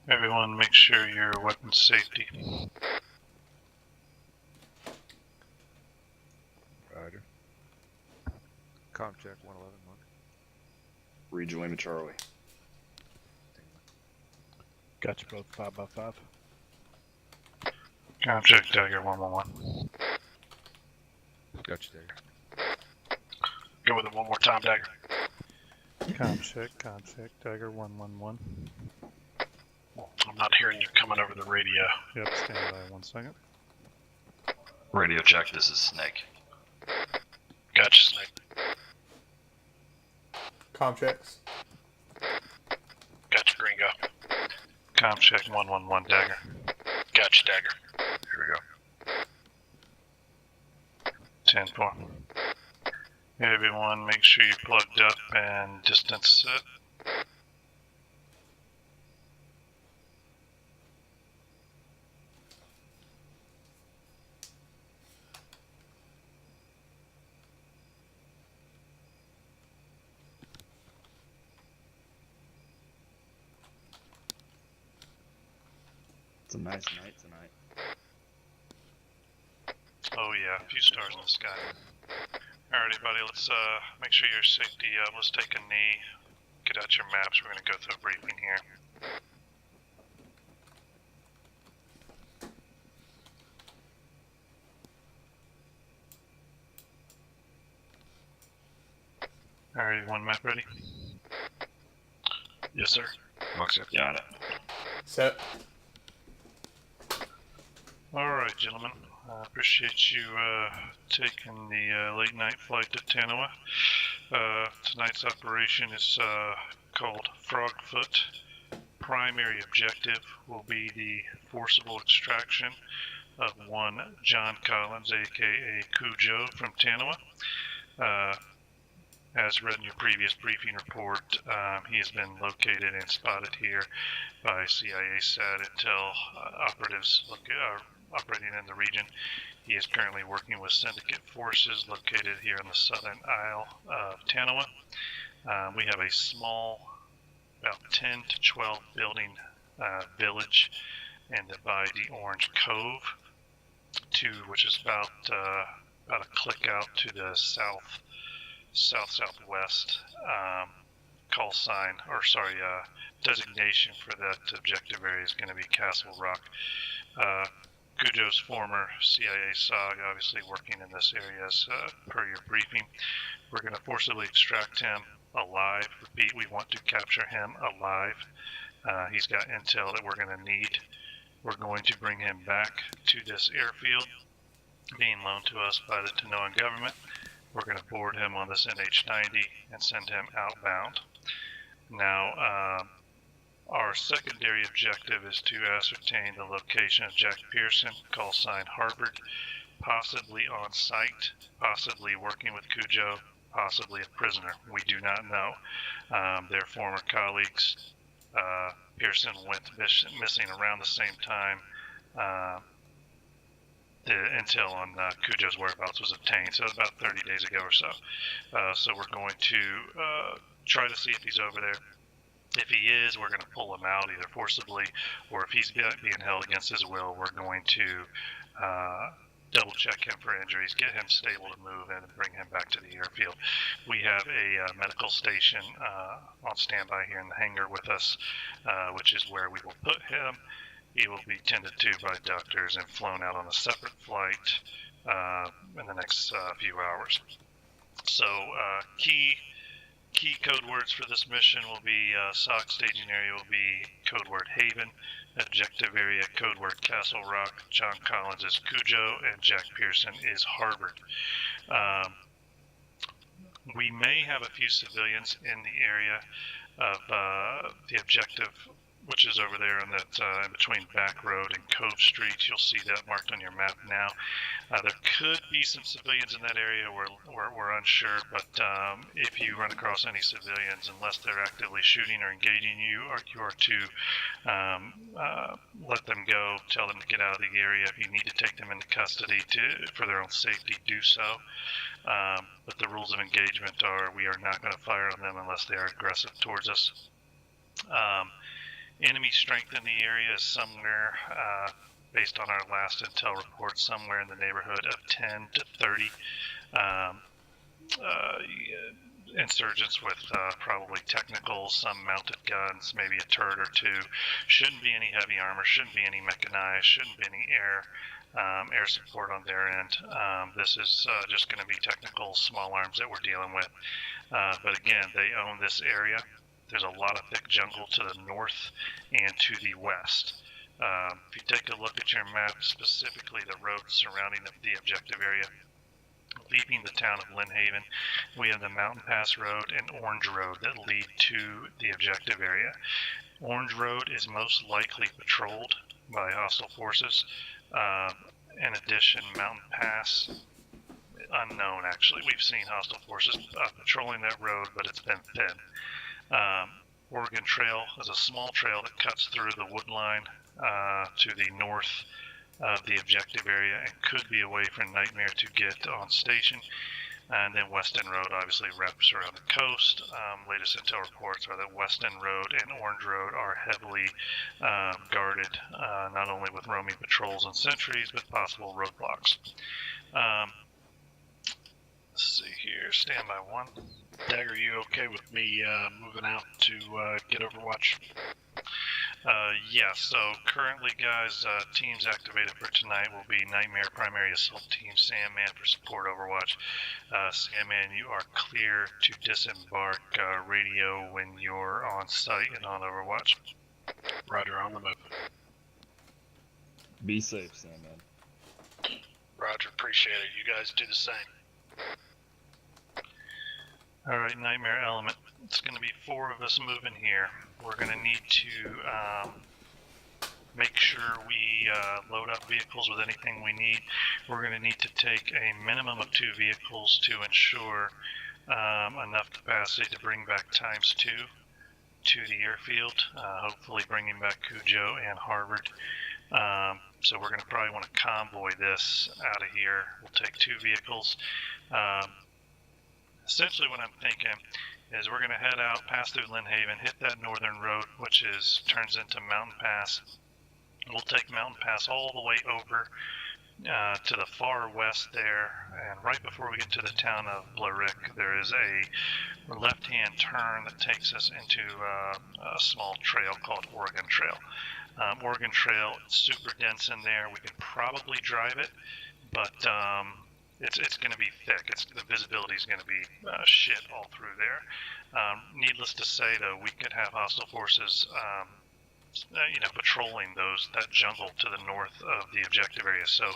Everyone make sure your weapon safety. Roger. Comp check 111, Mark. Rejoin Charlie. Got you both 5x5. Comp check Dagger 111. Got you there. Go with it one more time, Dagger. Comp check, Dagger 111. I'm not hearing you coming over the radio. Yep, stand by 1 second. Radio check, this is Snake. Gotcha, Snake. Comm checks. Gotcha, Gringo. Comp check 111, Dagger. Gotcha, Dagger. Here we go. 10-4. Everyone make sure you're plugged up and distance set. It's a nice night tonight. Oh yeah, a few stars in the sky. Alright, everybody, let's make sure your safety. Let's take a knee. Get out your maps. We're gonna go through a briefing here. Alright, one map ready? Yes, sir. Mark set. Got it. Set. Alright, gentlemen. I appreciate you taking the late night flight to Tanoa. Tonight's operation is called Frogfoot. Primary objective will be the forcible extraction of one John Collins, aka Cujo, from Tanoa. As read in your previous briefing report, he has been located and spotted here by CIA SAT Intel operatives operating in the region. He is currently working with syndicate forces located here in the southern Isle of Tanoa. We have a small, about 10 to 12 building village in the Baidi Orange Cove, which is about a click out to the southwest. Call sign, designation for that objective area is going to be Castle Rock. Cujo's former CIA SOG, obviously working in this area as per your briefing. We're going to forcibly extract him alive. Repeat, we want to capture him alive. He's got intel that we're going to need. We're going to bring him back to this airfield being loaned to us by the Tanoan government. We're going to board him on this NH-90 and send him outbound. Now, our secondary objective is to ascertain the location of Jack Pearson, call sign Harvard, possibly on site, possibly working with Cujo, possibly a prisoner. We do not know. Their former colleagues, Pearson went missing around the same time the intel on Cujo's whereabouts was obtained, so about 30 days ago or so. So we're going to try to see if he's over there. If he is, we're going to pull him out either forcibly, or if he's being held against his will, we're going to double check him for injuries, get him stable to move in, and bring him back to the airfield. We have a medical station on standby here in the hangar with us, which is where we will put him. He will be tended to by doctors and flown out on a separate flight in the next few hours. So key code words for this mission will be SOC staging area will be code word Haven, objective area code word Castle Rock, John Collins is Cujo, and Jack Pearson is Harvard. We may have a few civilians in the area of the objective, which is over there in that in between Back Road and Cove Street. You'll see that marked on your map now. There could be some civilians in that area. We're unsure, but if you run across any civilians, unless they're actively shooting or engaging you, you are to let them go, tell them to get out of the area. If you need to take them into custody for their own safety, do so. But the rules of engagement are we are not going to fire on them unless they are aggressive towards us. Enemy strength in the area is somewhere, based on our last intel report, somewhere in the neighborhood of 10 to 30 insurgents with probably technicals, some mounted guns, maybe a turret or two. Shouldn't be any heavy armor, shouldn't be any mechanized, shouldn't be any air support on their end. This is just going to be technical small arms that we're dealing with. But again, they own this area. There's a lot of thick jungle to the north and to the west. If you take a look at your map, specifically the roads surrounding the objective area, leaving the town of Lynn Haven, we have the Mountain Pass Road and Orange Road that lead to the objective area. Orange Road is most likely patrolled by hostile forces. In addition, Mountain Pass, unknown actually. We've seen hostile forces patrolling that road, but it's been thin. Oregon Trail is a small trail that cuts through the wood line to the north of the objective area and could be a way for Nightmare to get on station. And then Weston Road obviously wraps around the coast. Latest intel reports are that Weston Road and Orange Road are heavily guarded, not only with roaming patrols and sentries, but possible roadblocks. Let's see here, standby 1. Dagger, you okay with me moving out to get Overwatch? Yeah, so currently, guys, teams activated for tonight will be Nightmare Primary Assault Team, Sandman for support Overwatch. Sandman, you are clear to disembark radio when you're on site and on Overwatch. Roger, on the move. Be safe, Sandman. Roger, appreciate it. You guys do the same. Alright, Nightmare Element. It's going to be 4 of us moving here. We're going to need to make sure we load up vehicles with anything we need. We're going to need to take a minimum of 2 vehicles to ensure enough capacity to bring back ×2 to the airfield, hopefully bringing back Cujo and Harvard. So we're going to probably want to convoy this out of here. We'll take 2 vehicles. Essentially what I'm thinking is we're going to head out, pass through Lynn Haven, hit that northern road, which turns into Mountain Pass. We'll take Mountain Pass all the way over to the far west there, and right before we get to the town of Blerick, there is a left-hand turn that takes us into a small trail called Oregon Trail. Oregon Trail, it's super dense in there. We could probably drive it, but it's going to be thick. The visibility is going to be shit all through there. Needless to say, though, we could have hostile forces, patrolling that jungle to the north of the objective area. So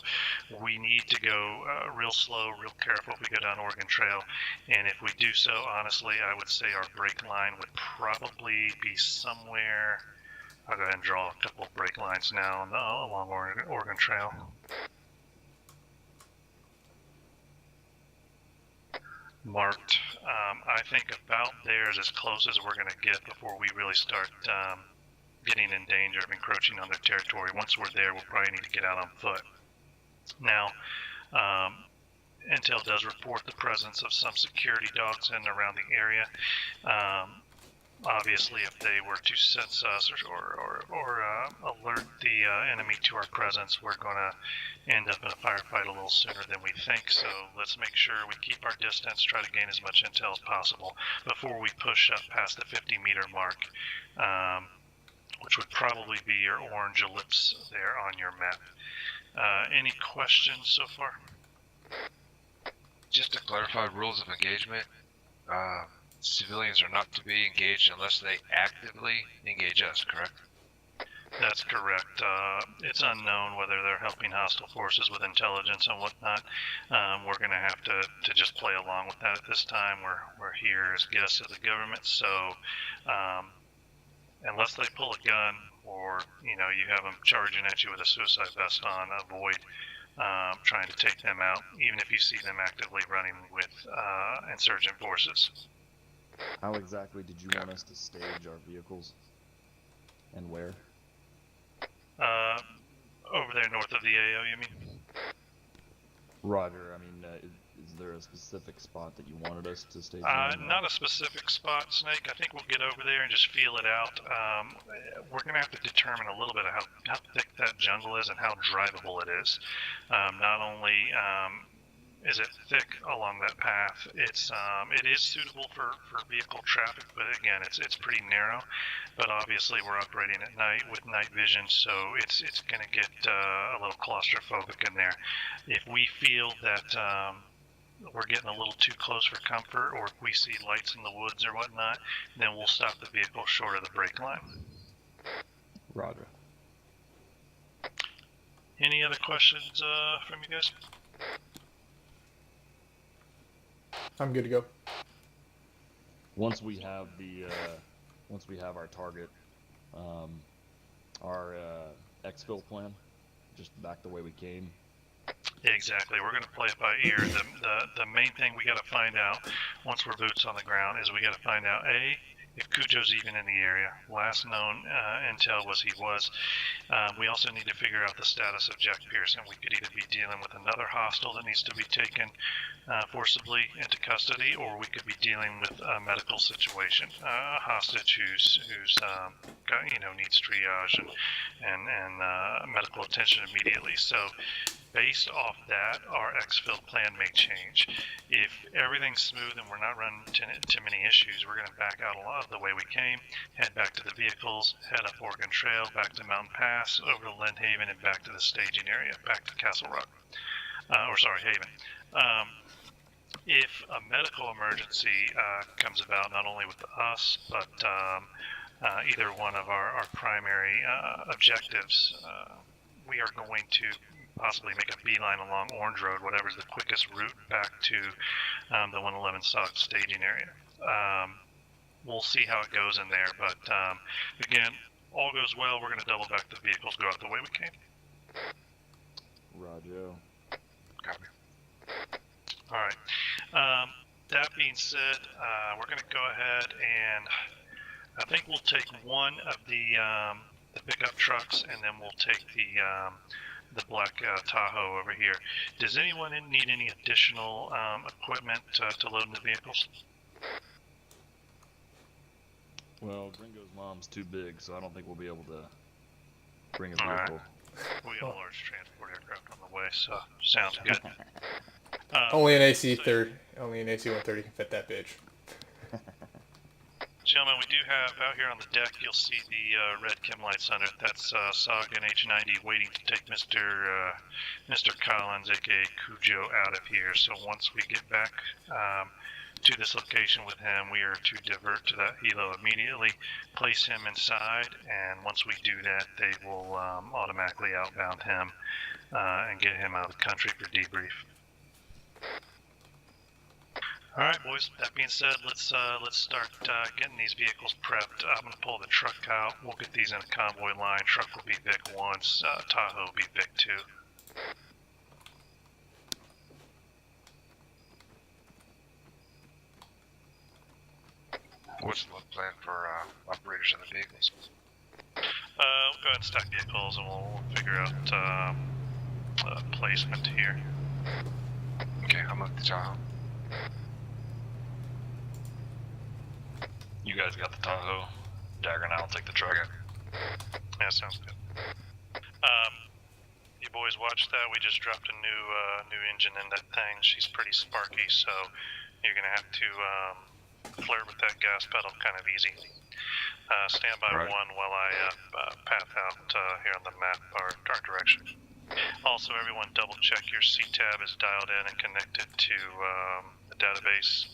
we need to go real slow, real careful if we go down Oregon Trail. And if we do so, honestly, I would say our brake line would probably be somewhere. I'll go ahead and draw a couple of brake lines now along Oregon Trail. Marked. I think about there is as close as we're going to get before we really start getting in danger of encroaching on their territory. Once we're there, we'll probably need to get out on foot. Now, Intel does report the presence of some security dogs in and around the area. Obviously, if they were to sense us or alert the enemy to our presence, we're going to end up in a firefight a little sooner than we think. So let's make sure we keep our distance, try to gain as much intel as possible before we push up past the 50-meter mark, which would probably be your orange ellipse there on your map. Any questions so far? Just to clarify rules of engagement, civilians are not to be engaged unless they actively engage us, correct? That's correct. It's unknown whether they're helping hostile forces with intelligence and whatnot. We're going to have to just play along with that at this time. We're here as guests of the government, so unless they pull a gun or you have them charging at you with a suicide vest on, avoid trying to take them out, even if you see them actively running with insurgent forces. How exactly did you want us to stage our vehicles? And where? Over there north of the AO, you mean? Roger. I mean, is Is there a specific spot that you wanted us to stage on? Not a specific spot, Snake. I think we'll get over there and just feel it out. We're going to have to determine a little bit of how thick that jungle is and how drivable it is. Not only is it thick along that path, it is suitable for vehicle traffic, but again, it's pretty narrow. But obviously, we're operating at night with night vision, so it's going to get a little claustrophobic in there. If we feel that we're getting a little too close for comfort, or if we see lights in the woods or whatnot, then we'll stop the vehicle short of the brake line. Roger. Any other questions from you guys? I'm good to go. Once we have our target, our exfil plan, just back the way we came. Exactly. We're going to play it by ear. The main thing we got to find out once we're boots on the ground is we got to find out if Cujo's even in the area. Last known intel was he was. We also need to figure out the status of Jack Pearson. We could either be dealing with another hostile that needs to be taken forcibly into custody, or we could be dealing with a medical situation, a hostage who's got, needs triage and medical attention immediately. So based off that, our exfil plan may change. If everything's smooth and we're not running into many issues, we're going to back out a lot of the way we came, head back to the vehicles, head up Oregon Trail, back to Mountain Pass, over to Lynn Haven, and back to the staging area, back to Castle Rock. Haven. If a medical emergency comes about, not only with us, but either one of our primary objectives, we are going to possibly make a beeline along Orange Road, whatever's the quickest route back to the 111 SOG staging area. We'll see how it goes in there, but again, all goes well, we're going to double back the vehicles, go out the way we came. Roger. Copy. All right. That being said, we're going to go ahead and I think we'll take one of the pickup trucks, and then we'll take the black Tahoe over here. Does anyone need any additional equipment to load in the vehicles? Well, Gringo's mom's too big, so I don't think we'll be able to bring a All right. vehicle. We got a large transport aircraft on the way, so sounds good. Only an only an AC-130 can fit that bitch. Gentlemen, we do have out here on the deck, you'll see the red chem lights on it. That's SOG NH90 waiting to take Mr. Collins, aka Cujo, out of here. So once we get back to this location with him, we are to divert to that helo immediately, place him inside, and once we do that, they will automatically outbound him and get him out of the country for debrief. All right, boys. That being said, let's start getting these vehicles prepped. I'm gonna pull the truck out. We'll get these in a convoy line. Truck will be Vic 1. Tahoe will be Vic 2. What's the plan for operators in the vehicles? We'll go ahead and stack vehicles, and we'll figure out placement here. Okay, I'll move the Tahoe. You guys got the Tahoe. Dagger and I'll take the truck. Yeah, sounds good. You boys watch that? We just dropped a new engine in that thing. She's pretty sparky, so you're gonna have to flirt with that gas pedal kind of easy. Stand by Right. 1 while I path out here on the map our direction. Also, everyone double check your C-tab is dialed in and connected to the database.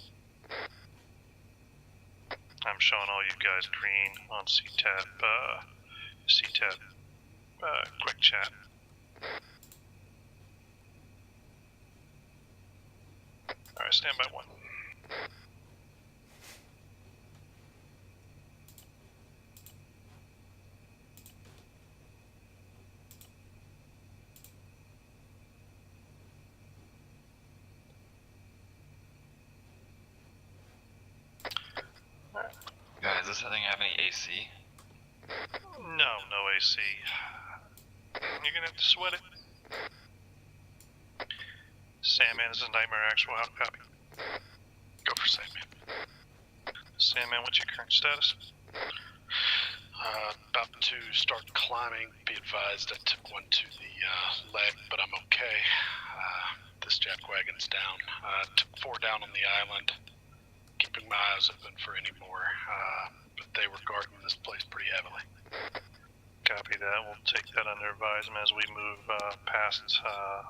I'm showing all you guys green on C-tab quick chat. Alright, stand by 1. Guys, does this thing have any AC? No AC. You're gonna have to sweat it. Sandman, this is Nightmare Actual. How to copy? Go for Sandman. Sandman, what's your current status? About to start climbing. Be advised, I took one to the leg, but I'm okay. This jackwagon's down. Took 4 down on the island. Keeping my eyes open for any more. But they were guarding this place pretty heavily. Copy that. We'll take that under advisement as we move past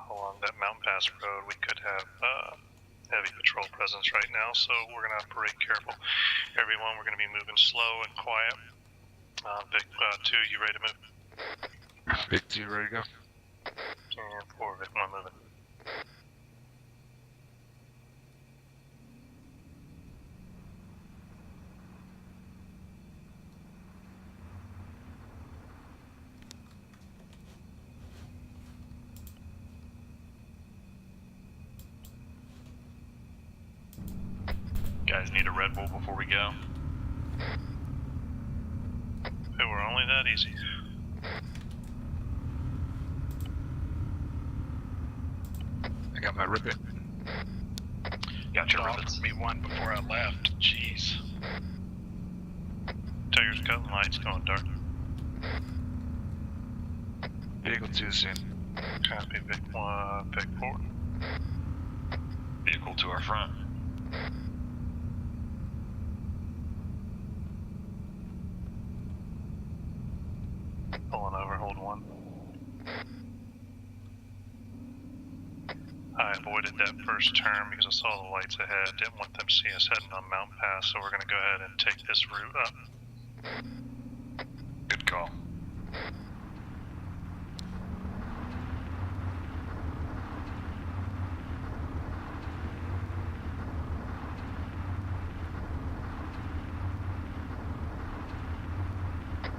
along that Mountain Pass road. We could have heavy patrol presence right now, so we're going to operate careful. Everyone, we're going to be moving slow and quiet. Vic 2, you ready to move? Vic 2, ready to go? And 4, Vic 1 moving. Guys need a Red Bull before we go. If it were only that easy. I got my ribbon. Got your Offered ribbons. me one before I left. Jeez. Tiger's cutting lights going dark. Vehicle 2 is in. Copy, Vic 1, Vic 4. Vehicle to our front. Pulling over, hold 1. I avoided that first turn because I saw the lights ahead. Didn't want them to see us heading on Mountain Pass, so we're going to go ahead and take this route up. Good call.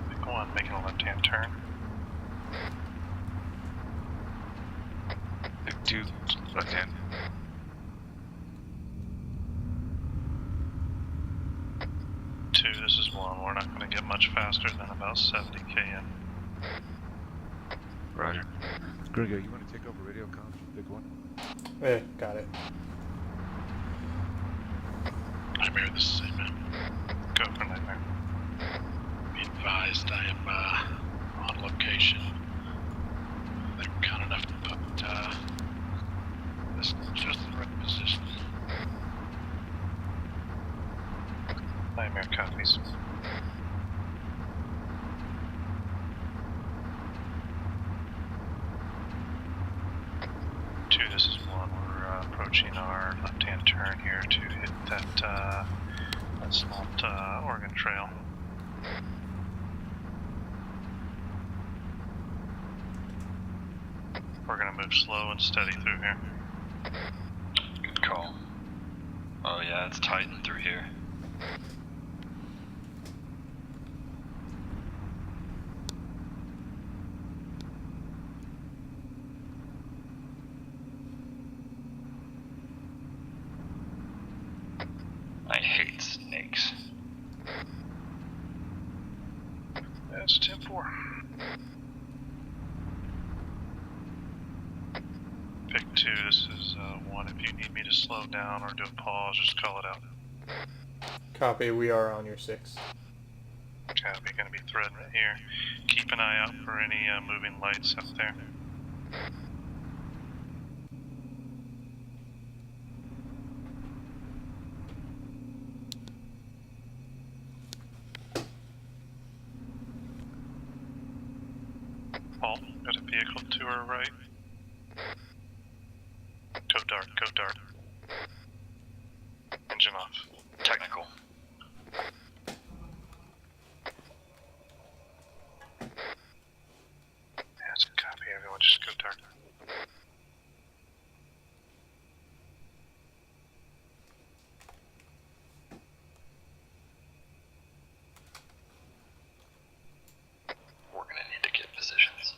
Vic 1, making a left-hand turn. Vic 2, left hand. This is 1. We're not going to get much faster than about 70 km. Roger. Gregor, you want to take over radio comms from Big 1? Yeah, got it. Nightmare, this is Sandman. Go for Nightmare. Be advised, I am on location. They were kind enough to put this just in the right position. Nightmare copies. Two, this is 1. We're approaching our left-hand turn here to hit that small Oregon Trail. We're gonna move slow and steady through here. Good call. Oh yeah, it's tightened through here. I hate snakes. That's 10-4. Pick 2, this is 1. If you need me to slow down or do a pause, just call it out. Copy, we are on your 6. Copy, gonna be threading it here. Keep an eye out for any moving lights out there. Paul, got a vehicle to our right. Go dark, go dark. Engine off. Technical. That's a copy, everyone, just go dark. We're gonna need to get positions.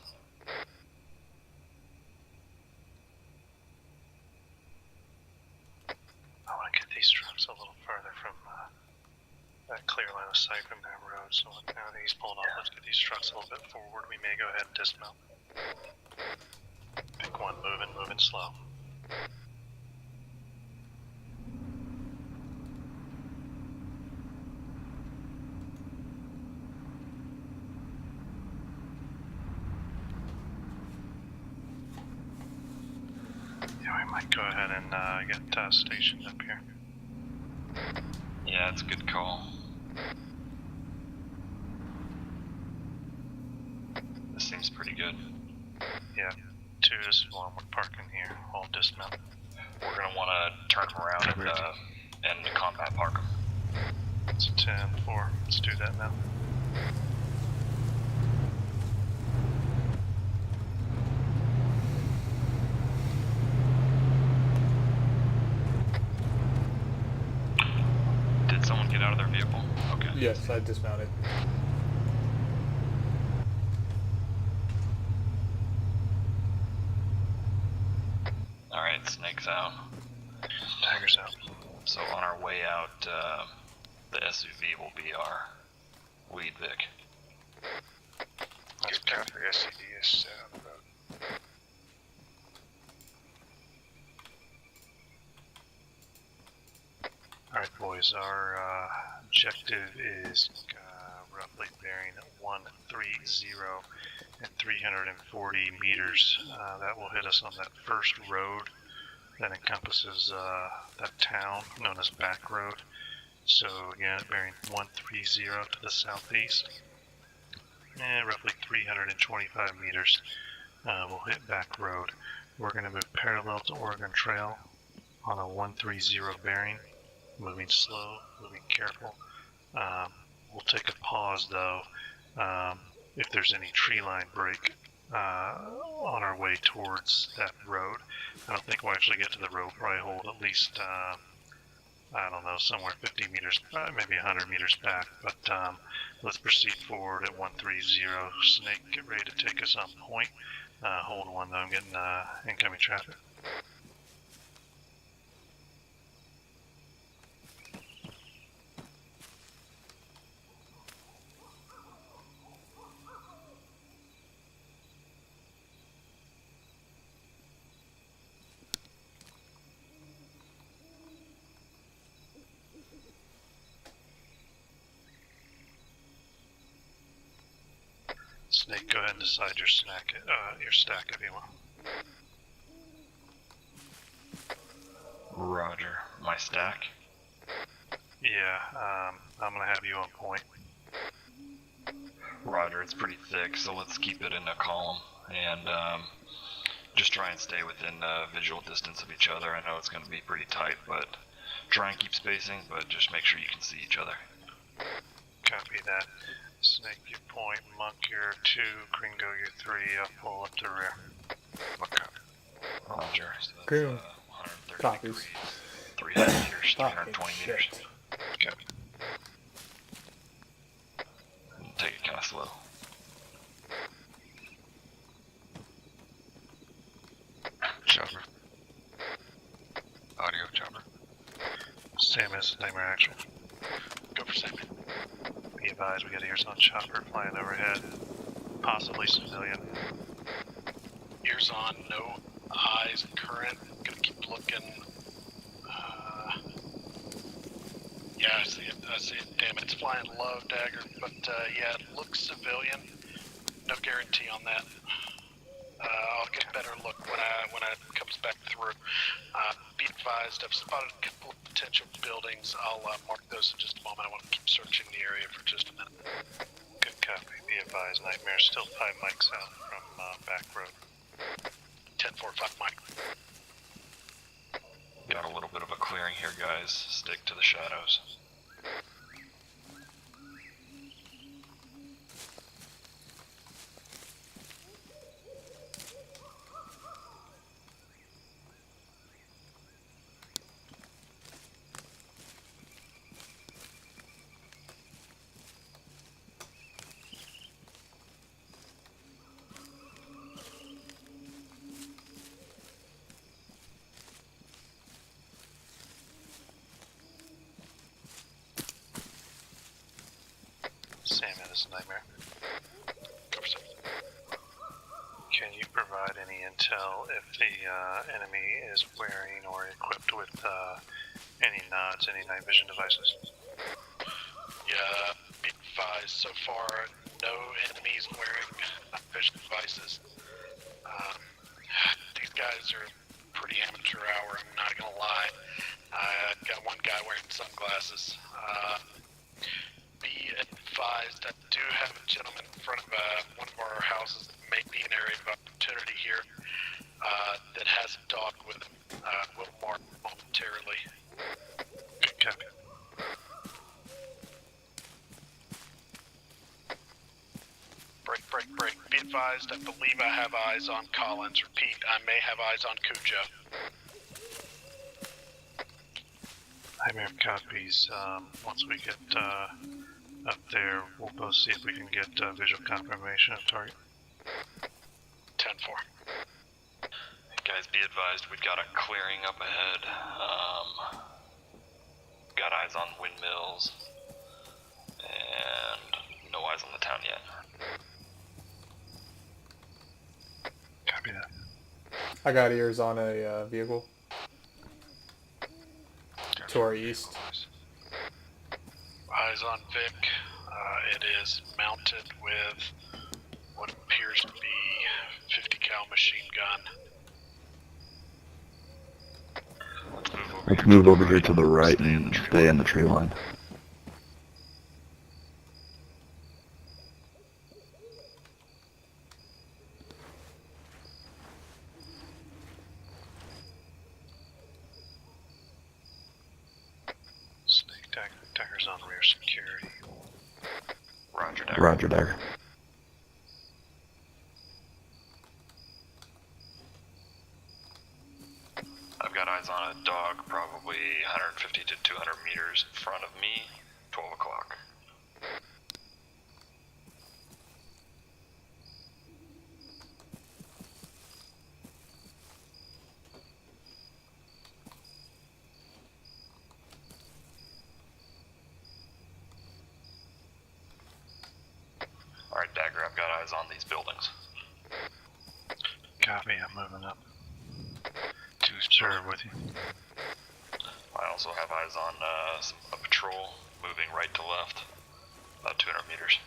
I want to get these trucks a little further from that clear line of sight from that road. So now that he's pulled off, let's get these trucks a little bit forward. We may go ahead and dismount. Pick 1, moving slow. go ahead and get stationed up here. Yeah, it's a good call. This seems pretty good. Yeah, 2 to swarm. We're parking here. All dismount. We're gonna want to turn them around and combat park them. It's 10-4. Let's do that now. Did someone get out of their vehicle? Okay. Yes, I dismounted. Alright, Snake's out. Dagger's out. So on our way out, the SUV will be our Weed Vic. Good copy. SCD is set on the road. Alright, boys, our objective is roughly bearing 130 and 340 meters. That will hit us on that first road that encompasses that town known as Back Road. So again, bearing 130 to the southeast, and roughly 325 meters, we'll hit Back Road. We're going to move parallel to Oregon Trail on a 130 bearing, moving slow, moving careful. We'll take a pause though, if there's any tree line break on our way towards that road. I don't think we'll actually get to the road. Probably hold at least, I don't know, somewhere 50 meters, maybe 100 meters back. But let's proceed forward at 130. Snake, get ready to take us on point. Hold one though, I'm getting incoming traffic. Snake, go ahead and decide your stack if you want. Roger. My stack? Yeah, I'm gonna have you on point. Roger, it's pretty thick, so let's keep it in a column and just try and stay within visual distance of each other. I know it's going to be pretty tight, but try and keep spacing, but just make sure you can see each other. Copy that. Snake, your point. Monk, your 2. Gringo, your 3. I'll pull up the rear. Okay. Roger. So that's, Groom. 130 Copies. degrees, 300 meters, Fucking 320 meters. shit. Copy. Take it kind of slow. Chopper. Audio chopper. Same as Nightmare Actual. Go for Sammy. Be advised, we got ears on chopper flying overhead. Possibly civilian. Ears on, no eyes current. Gonna keep looking. Yeah, I see it. I see it. Damn, it's flying low, Dagger. But yeah, it looks civilian. No guarantee on that. I'll get a better look when it comes back through. Be advised, I've spotted a couple of potential buildings. I'll mark those in just a moment. I want to keep searching the area for just a minute. Good copy. Be advised, Nightmare still 5 mics out from Back Road. 10-4-5 Mike. Got a little bit of a clearing here, guys. Stick to the shadows. Salmon is a Nightmare. Go for Sammy. Can you provide any intel if the enemy is wearing or equipped with any nods, any night vision devices? Yeah, be advised, so far, no enemies wearing night vision devices. These guys are pretty amateur hour, I'm not gonna lie. I got one guy wearing sunglasses. Be advised, I do have a gentleman in front of one of our houses that may be an area of opportunity here that has a dog with him. We'll mark momentarily. Good copy. Break. Be advised, I believe I have eyes on Collins. Repeat, I may have eyes on Cujo. Nightmare copies. Once we get up there, we'll both see if we can get visual confirmation of target. 10-4. Guys, be advised, we've got a clearing up ahead. Got eyes on windmills, and no eyes on the town yet. Copy that. I got ears on a vehicle to our east. Eyes on Vic. It is mounted with what appears to be 50 cal machine gun. Let's Move over here to the right and stay in the tree line. Snake Dagger's on rear security. Roger, Dagger. Roger, Dagger. I've got eyes on a dog probably 150 to 200 meters in front of me, 12 o'clock. Alright, Dagger, I've got eyes on these buildings. Copy, I'm moving up. Two serve with you. I also have eyes on a patrol moving right to left, about 200 meters.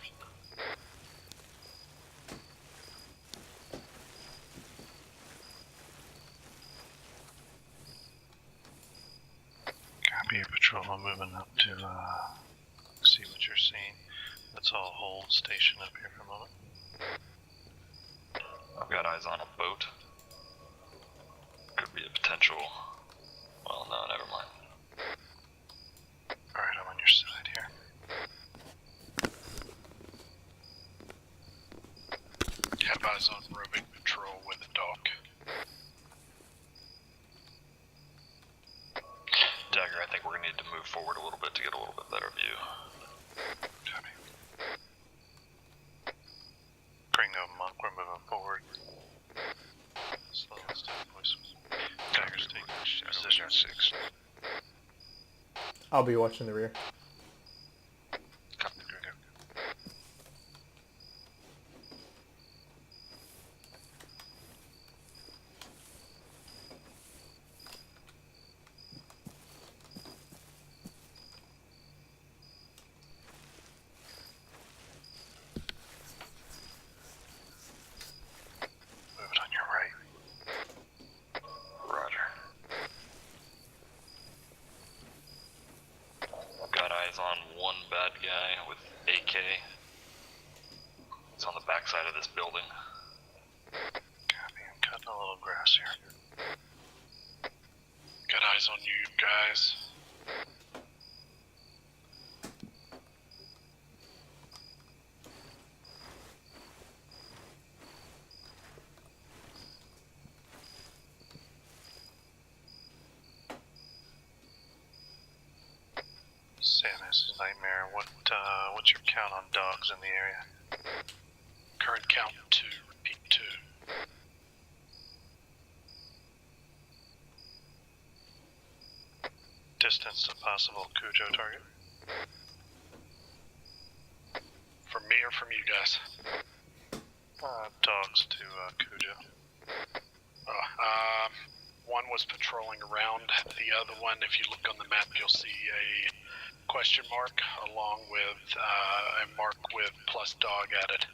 Copy your patrol, I'm moving up to see what you're seeing. Let's all hold station up here for a moment. I've got eyes on a boat. Could be a potential. Well, no, never mind. Alright, I'm on your side here. Have eyes on roving patrol with a dog. Dagger, I think we're gonna need to move forward a little bit to get a little bit better view. Copy. Gringo, Monk, we're moving forward. Slow and steady, boys. Dagger's taking position 6. I'll be watching the rear. Copy, Gringo. Move it on your right. Roger. I've got eyes on one bad guy with AK. He's on the backside of this building. Copy, I'm cutting a little grass here. Got eyes on you guys. Sam, this is Nightmare. What's your count on dogs in the area? Current count 2. Repeat 2. Distance to possible Cujo target? From me or from you guys? Dogs to Cujo. One was patrolling around. The other one, if you look on the map, you'll see a question mark along with a mark with plus dog at it.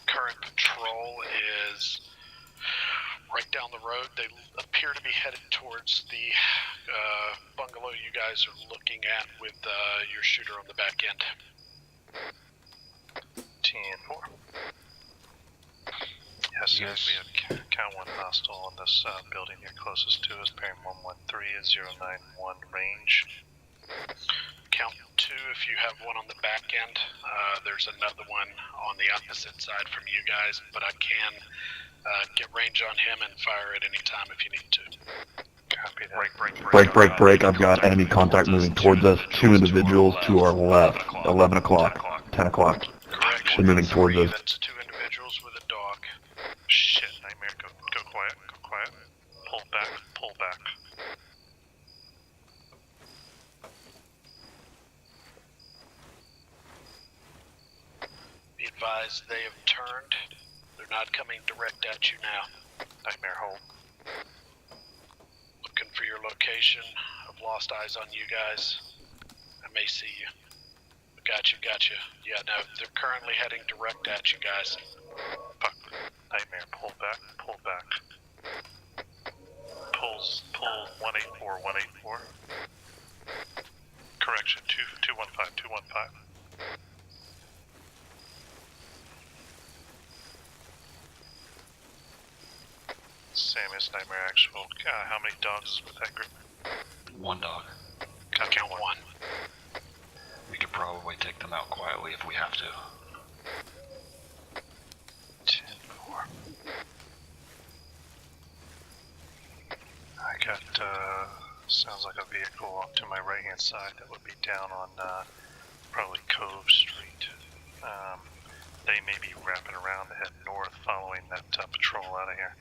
Current patrol is right down the road. They appear to be headed towards the bungalow you guys are looking at with your shooter on the back end. 10-4. Yes, Yes. we have count one hostile on this building here closest to us, bearing 113 at 091 range. Count 2 if you have one on the back end. There's another one on the opposite side from you guys, but I can get range on him and fire at any time if you need to. Copy that. Break. I've got enemy contact moving towards us. 2 individuals to our left. 11 o'clock. 10 o'clock. Correction. They're moving towards us. That's 2 individuals with a dog. Shit, Nightmare, go quiet, go quiet. Pull back, pull back. Be advised, they have turned. They're not coming direct at you now. Nightmare, hold. Looking for your location. I've lost eyes on you guys. I may see you. Gotcha. Yeah, no, they're currently heading direct at you guys. Fuck. Nightmare, pull back, pull back. Pull 184. Correction, 215. Sam is Nightmare actual. How many dogs is with that group? 1 dog. Count 1. We could probably take them out quietly if we have to. 10-4. I got, sounds like a vehicle off to my right hand side that would be down on, probably Cove Street. They may be wrapping around to head north following that patrol out of here.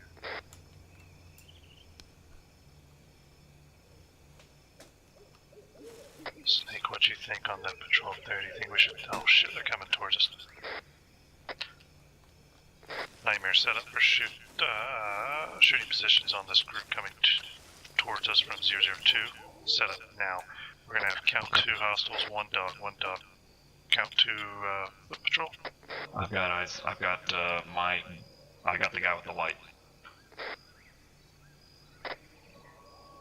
Snake, what you think on that patrol up there? Do you think we should... Oh shit, they're coming towards us. Nightmare set up for shooting positions on this group coming towards us from 002. Set up now. We're gonna have count 2 hostiles, 1 dog. Count 2 the patrol. I've got eyes. I got the guy with the light.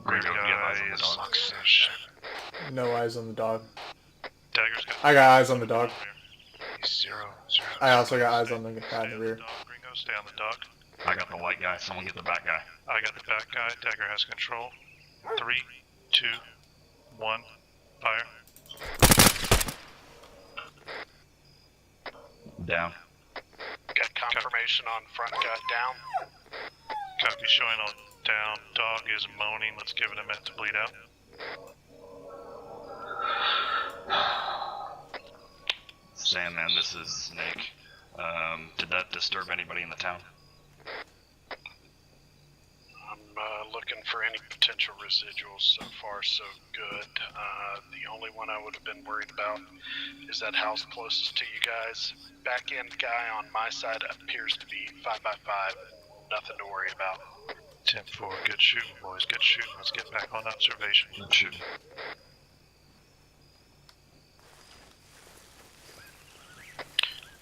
Green Gringo, get eyes on the guy dog. is... No eyes on the dog. Dagger's got... I got eyes on the dog. He's 0. I also got eyes on the guy in the rear. Gringo, stay on the dog. I got the light guy. Someone get the back guy. I got the back guy. Dagger has control. 3, 2, 1, fire. Down. Got confirmation on front guy down. Copy showing on down. Dog is moaning. Let's give it a minute to bleed out. Sandman, this is Snake. Did that disturb anybody in the town? I'm looking for any potential residuals. So far, so good. The only one I would have been worried about is that house closest to you guys. Back end guy on my side appears to be 5x5. Nothing to worry about. 10-4. Good shooting, boys. Good shooting. Let's get back on observation. Good shooting.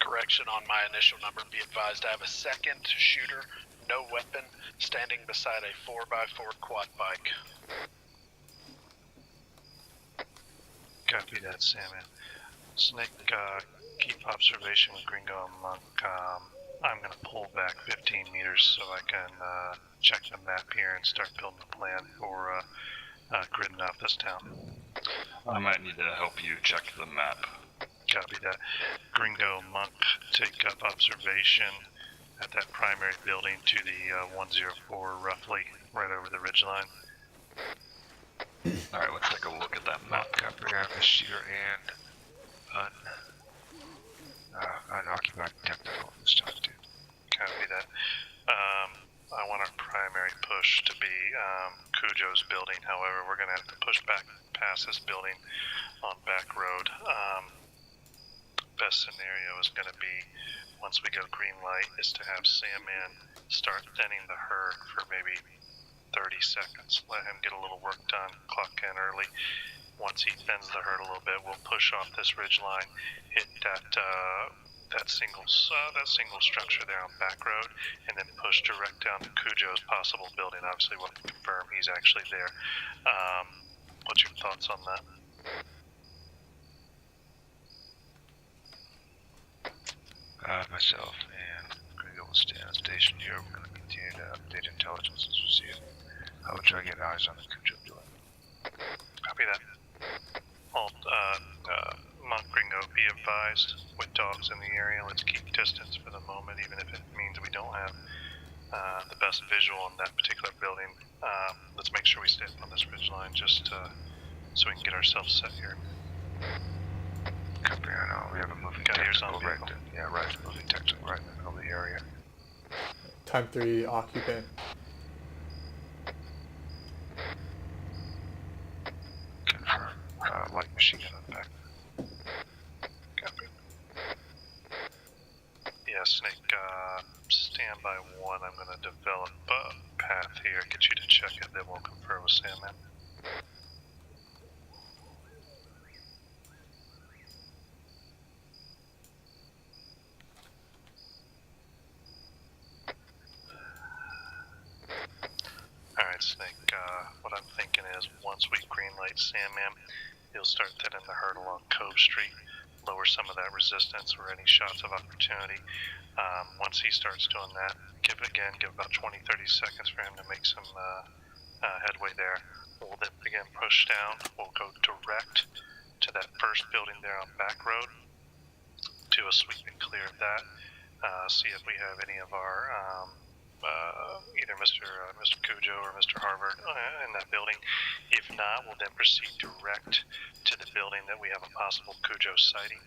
Correction on my initial number. Be advised, I have a second shooter, no weapon, standing beside a 4x4 quad bike. Copy that, Salmon. Snake, keep observation with Gringo and Monk. I'm gonna pull back 15 meters so I can check the map here and start building a plan for gridding off this town. I might need to help you check the map. Copy that. Gringo, Monk, take up observation at that primary building to the 104 roughly, right over the ridgeline. Alright, let's take a look at that map. Copy, I have the shooter and unoccupied technical this time too. Copy that. I want our primary push to be Cujo's building. However, we're going to have to push back past this building on back road. Best scenario is going to be, once we go green light, is to have Sandman start thinning the herd for maybe 30 seconds. Let him get a little work done, clock in early. Once he thins the herd a little bit, we'll push off this ridge line, hit that that single structure there on back road, and then push direct down to Cujo's possible building. Obviously, we'll confirm he's actually there. What's your thoughts on that? Myself and Gringo will stay on station here. We're going to continue to update intelligence as we see it. I will try to get eyes on the Cujo building. Copy that. Monk Gringo, be advised, with dogs in the area, let's keep distance for the moment, even if it means we don't have the best visual on that particular building. Let's make sure we stay up on this ridge line just so we can get ourselves set here. Copy, I know. We have a moving technical right there. Yeah, right. Moving technical right in the middle of the area. Time 3 occupant. Confirm. Light machine gun on the back. Copy. Yeah, Snake, stand by 1. I'm going to develop a path here, get you to check it, then we'll confer with Sandman. Alright, Snake, what I'm thinking is once we greenlight Sandman, he'll start thinning the herd along Cove Street, lower some of that resistance or any shots of opportunity. Once he starts doing that, give about 20-30 seconds for him to make some headway there. We'll then again push down. We'll go direct to that first building there on back road, do a sweep and clear of that. See if we have any of our either Mr. Cujo or Mr. Harvard in that building. If not, we'll then proceed direct to the building that we have a possible Cujo sighting.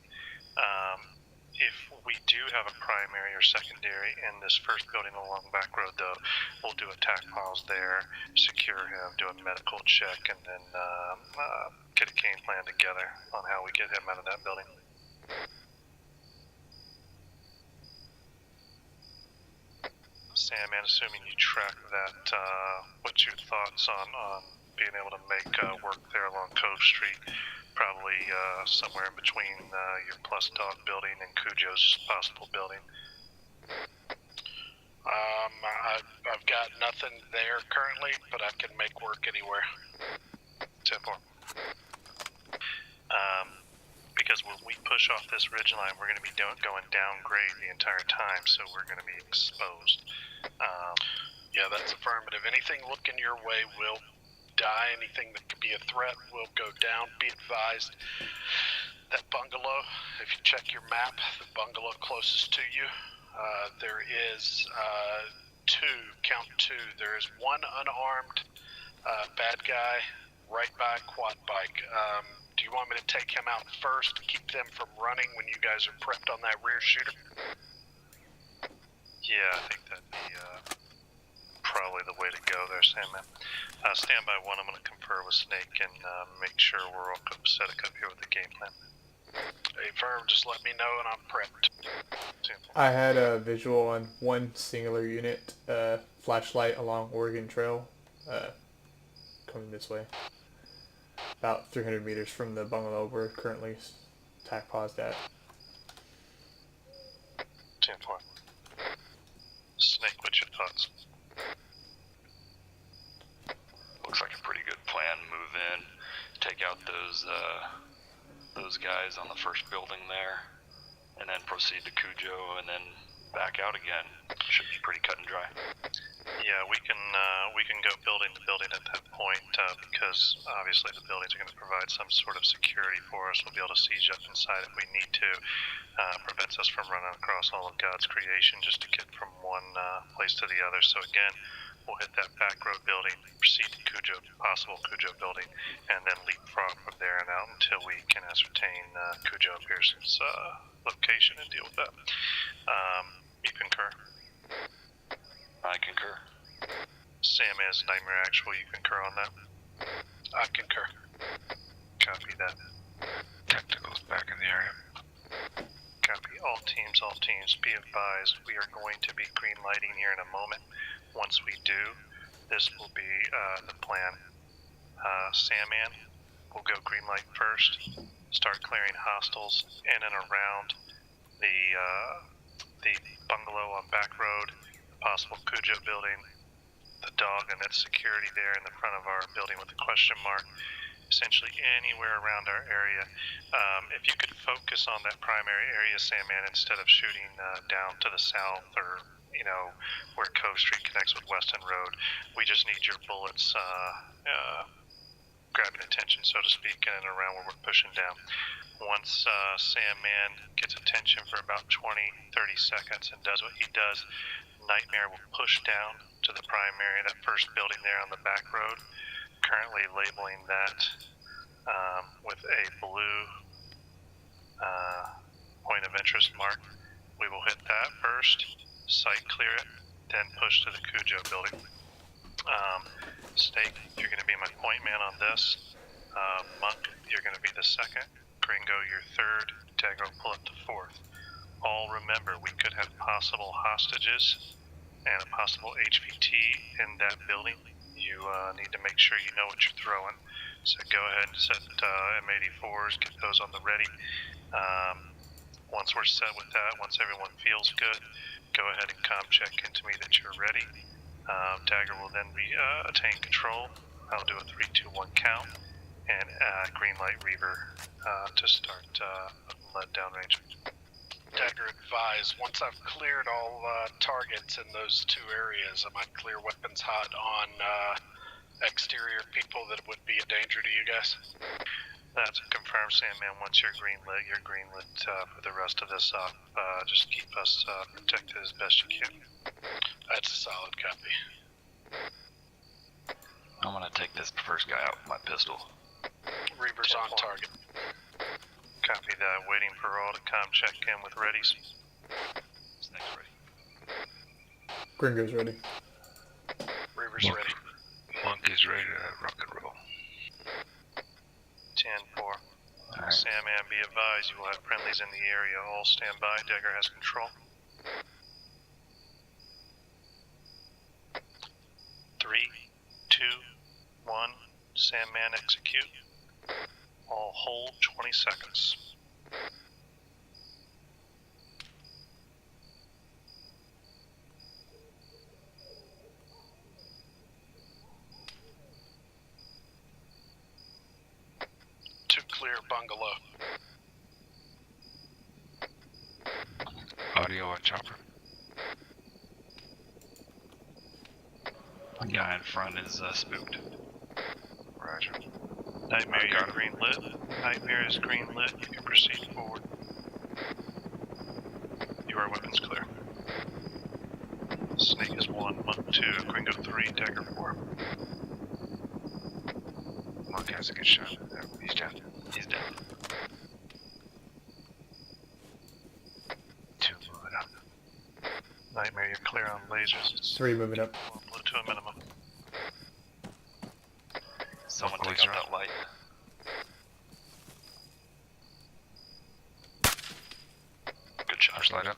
If we do have a primary or secondary in this first building along back road, though, we'll do attack piles there, secure him, do a medical check, and then get a game plan together on how we get him out of that building. Sandman, assuming you track that, what's your thoughts on being able to make work there along Cove Street? Probably somewhere in between your Plus Dog building and Cujo's possible building. I've got nothing there currently, but I can make work anywhere. 10-4. Because when we push off this ridgeline, we're going to be going downgrade the entire time, so we're going to be exposed. Yeah, that's affirmative. Anything looking your way will die. Anything that could be a threat will go down. Be advised, that bungalow, if you check your map, the bungalow closest to you, there is count two. There is one unarmed bad guy right by a quad bike. Do you want me to take him out first to keep them from running when you guys are prepped on that rear shooter? Yeah, I think that'd be probably the way to go there, Sandman. Stand by 1, I'm going to confer with Snake and make sure we're all set up here with the game plan. Hey, firm, just let me know and I'm prepped. I had a visual on one singular unit, flashlight along Oregon Trail, coming this way. About 300 meters from the bungalow we're currently attack paused at. 10-4. Snake, what's your thoughts? Looks like a pretty good plan. Move in, take out those guys on the first building there, and then proceed to Cujo, and then back out again. Should be pretty cut and dry. Yeah, we can go building to building at that point because obviously the buildings are going to provide some sort of security for us. We'll be able to siege up inside if we need to. Prevents us from running across all of God's creation just to get from one place to the other. So again, we'll hit that back road building, proceed to Cujo, possible Cujo building, and then leapfrog from there and out until we can ascertain Cujo Pearson's location and deal with that. You concur? I concur. Sam is Nightmare Actual, you concur on that? I concur. Copy that. Tactical's back in the area. Copy. All teams, be advised, we are going to be green lighting here in a moment. Once we do, this will be the plan. Sandman will go green light first, start clearing hostiles in and around the bungalow on Back Road, the possible Cujo building, the dog and its security there in the front of our building with the question mark. Essentially anywhere around our area. If you could focus on that primary area, Sandman, instead of shooting down to the south or, you know, where Cove Street connects with Weston Road, we just need your bullets grabbing attention, so to speak, in and around where we're pushing down. Once Sandman gets attention for about 20-30 seconds and does what he does, Nightmare will push down to the primary, that first building there on the back road, currently labeling that with a blue point of interest mark. We will hit that first, site clear it, then push to the Cujo building. Snake, you're going to be my point man on this. Monk, you're going to be the second. Gringo, your third. Dagger will pull up to fourth. All remember, we could have possible hostages and a possible HVT in that building. You need to make sure you know what you're throwing. So go ahead and set M84s, get those on the ready. Once we're set with that, once everyone feels good, go ahead and comm check into me that you're ready. Dagger will then be attain control. I'll do a 3, 2, 1 count, and green light Reaver to start lead downrange. Dagger, advise, once I've cleared all targets in those two areas, I might clear weapons hot on exterior people that would be a danger to you guys. That's confirmed, Sandman. Once you're greenlit for the rest of this up. Just keep us protected as best you can. That's a solid copy. I'm gonna take this first guy out with my pistol. Reaver's on target. Copy that. Waiting for all to comm check in with readies. Snake's ready. Gringo's ready. Reaver's ready. Monk is ready to rock and roll. 10-4. Alright. Sandman, be advised, you will have friendlies in the area. All stand by. Dagger has control. 3, 2, 1. Sandman, execute. All hold 20 seconds. To clear bungalow. Audio on chopper. The guy in front is spooked. Roger. Nightmare, I you're got him. green lit. Nightmare is green lit. You can proceed forward. Your weapons clear. Snake is 1, Monk 2, Gringo 3, Dagger 4. Monk has a good shot. He's down. He's down. 2 moving up. Nightmare, you're clear on lasers. It's 3 moving up. blue to a minimum. Someone Oh, take he's out right. that light. Good shot. First light up.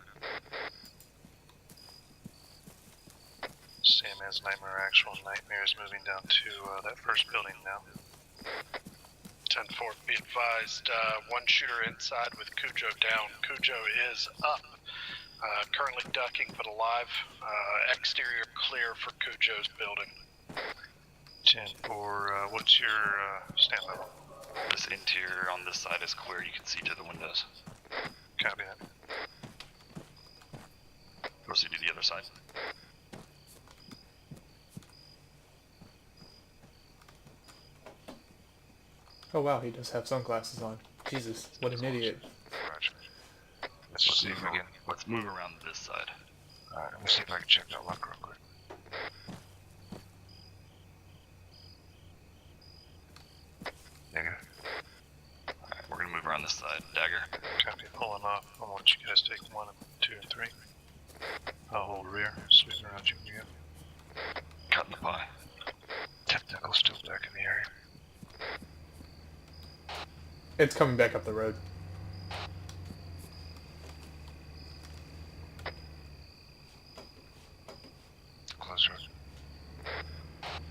Sandman's Nightmare actual. Nightmare is moving down to that first building now. 10-4, be advised, one shooter inside with Cujo down. Cujo is up. Currently ducking but alive. Exterior clear for Cujo's building. 10-4, what's your standby? This interior on this side is clear. You can see to the windows. Copy that. Proceed to the other side. Oh wow, he does have sunglasses on. Jesus, what an idiot. Roger. Let's see if we can. Let's move around this side. Alright, let me see if I can check that lock real quick. Negative. Alright, we're gonna move around this side. Dagger. Copy, pulling off. I want you guys to take 1, 2, and 3. I'll hold rear, sweeping around you when you go. Cutting the pie. Technical still back in the area. It's coming back up the road. Close road.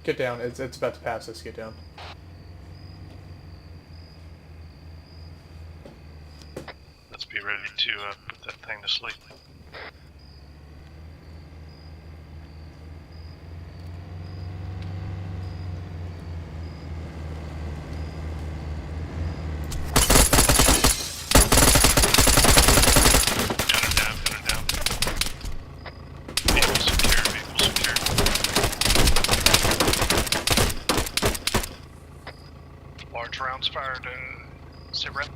Get down. It's about to pass us. Get down. Let's be Be ready to put that thing to sleep. Gunner down. Vehicle secure. Large rounds fired. Sit rep.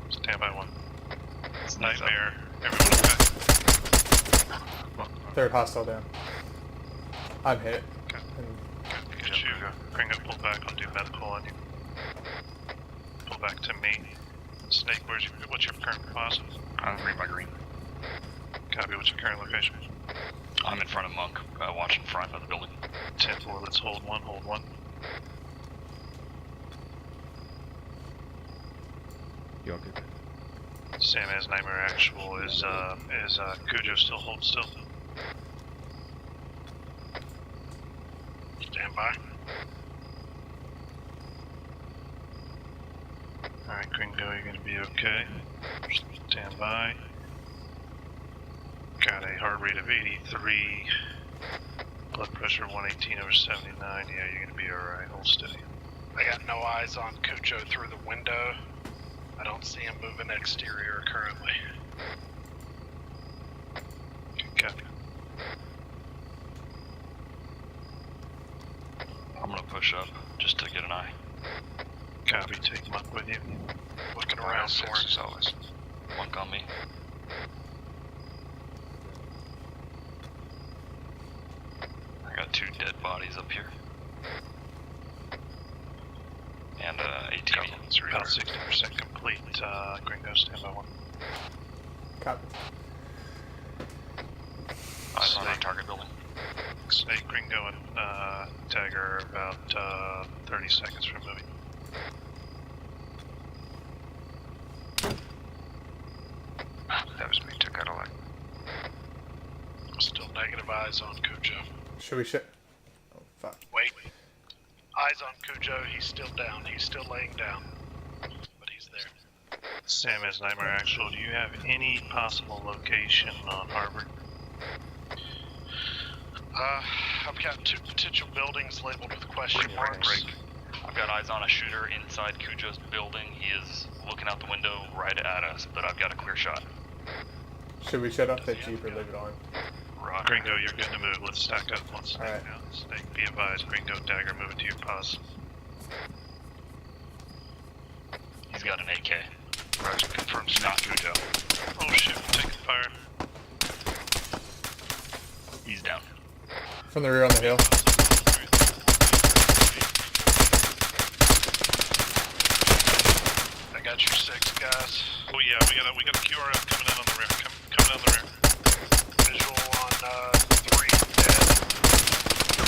Stand by one. It's nice up. Nightmare. Everyone okay? Third hostile down. I'm hit. Okay. And Get you. Gringo, pull back. I'll do medical on you. Pull back to me. Snake, what's your current position? I'm green by green. Copy, what's your current location? I'm in front of Monk, watching front of the building. 10-4, let's hold one. You all good? Same as Nightmare Actual. Is Cujo still hold still? Stand by. Alright, Gringo, you're gonna be okay. Stand by. Got a heart rate of 83. Blood pressure 118/79. Yeah, you're gonna be alright. Hold steady. I got no eyes on Cujo through the window. I don't see him moving exterior currently. Okay, copy. I'm gonna push up just to get an eye. Copy, take Monk with you. Looking around for him. As always. Monk on me. I got 2 dead bodies up here. And ATV. It's about 60% complete. Gringo, stand by one. copy. Eyes on our target building. Snake, Gringo, and Dagger are about 30 seconds from moving. That was me, took out a light. Still negative eyes on Cujo. Should we shit? Oh, fuck. Wait. Eyes on Cujo. He's still down. He's still laying down. But he's there. Same as Nightmare Actual, do you have any possible location on Harbor? I've got 2 potential buildings labeled with question marks. I've got eyes on a shooter inside Cujo's building. He is looking out the window right at us, but I've got a clear shot. Should we shut off that Jeep or leave it on? Rock. Gringo, you're good to move. Let's stack up. Let's All right. now. Snake, be advised. Gringo, Dagger, move into your pause. He's got an AK. Roger, confirm Snake, Cujo. Oh shit, taking fire. He's down. From the rear on the hill. I got your 6 guys. Oh yeah, we got a QRF coming in on the rear. Coming in on the rear. Visual on 3 dead.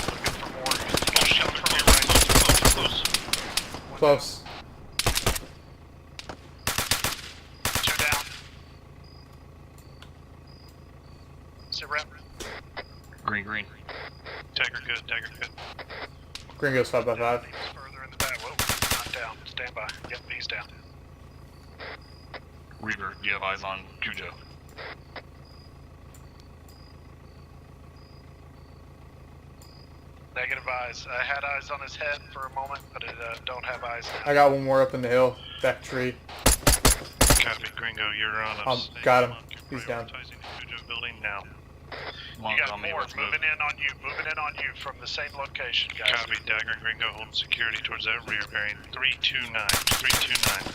Looking for more. Oh shit, from your right. Close. Close. 2 down. Sit rep. Green. Dagger good. Gringo's 5x5. He's further in the back. Whoa, not down. Stand by. Yep, he's down. Reaver, do you have eyes on Cujo? Negative eyes. I had eyes on his head for a moment, but I don't have eyes now. I got one more up in the hill. Back tree. Copy, Gringo, you're on a Snake. got him. Monk, you're He's down. prioritizing the Cujo building now. Monk You got on me, more let's move. moving in on you. Moving in on you from the same location, guys. Copy, Dagger and Gringo holding security towards that rear bearing 329. 329.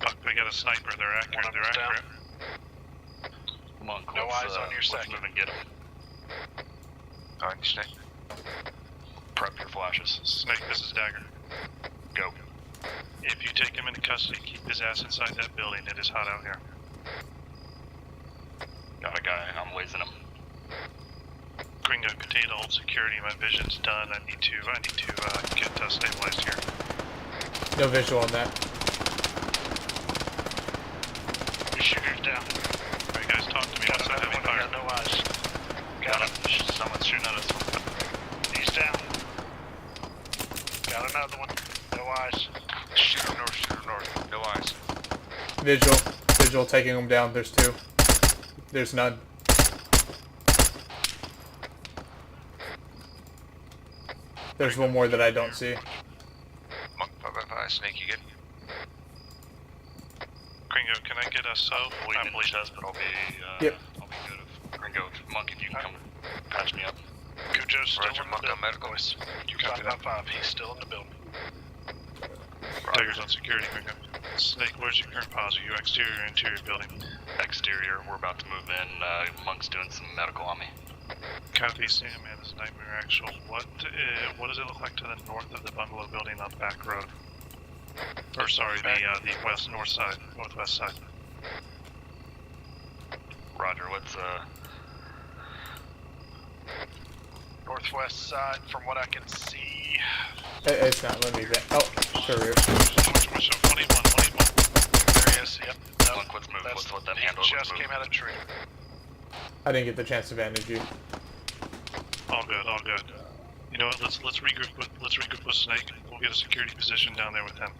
Fuck, we got a sniper. They're accurate. One of them's down. Monk, No let's, eyes on your let's second. move and get him. Alright, Snake. Prep your flashes. Snake, this is Dagger. Go. If you take him into custody, keep his ass inside that building. It is hot out here. Got a guy, I'm lasing him. Gringo, continue to hold security. My vision's done. I need to get stabilized here. No visual on that. Your shooter's down. Alright guys, talk to me. Got What's that another heavy one. fire? Got no eyes. Got him. Someone's shooting at us. He's down. Got another one. No eyes. Shoot him north, no eyes. Visual taking them down. There's two. There's none. There's one more that I don't see. Monk 5x5, Snake, you good? Gringo, can I get a so? Bleeding in the chest, but I'll be Yep. I'll be good. If Gringo, Monk, if you can come patch me up. Cujo's still Roger, in the Monk on building. medical. Boys. You got 555. He's still in the building. Dagger's on security, Gringo. Snake, where's your current pause? Are you exterior or interior building? Exterior, we're about to move in. Monk's doing some medical on me. Copy, Sandman is Nightmare Actual. What does it look like to the north of the bungalow building on Back Road? Or sorry, the northwest side. Roger, what's Northwest side, from what I can see. It's not letting me back. Oh, sure. Watch out, 181. There he is. Yep. No, Monk, let's move. that's Let's let them he handle it. Let's just move. came out of tree. I didn't get the chance to bandage you. All good. You know what? Let's regroup with Snake. We'll get a security position down there with him.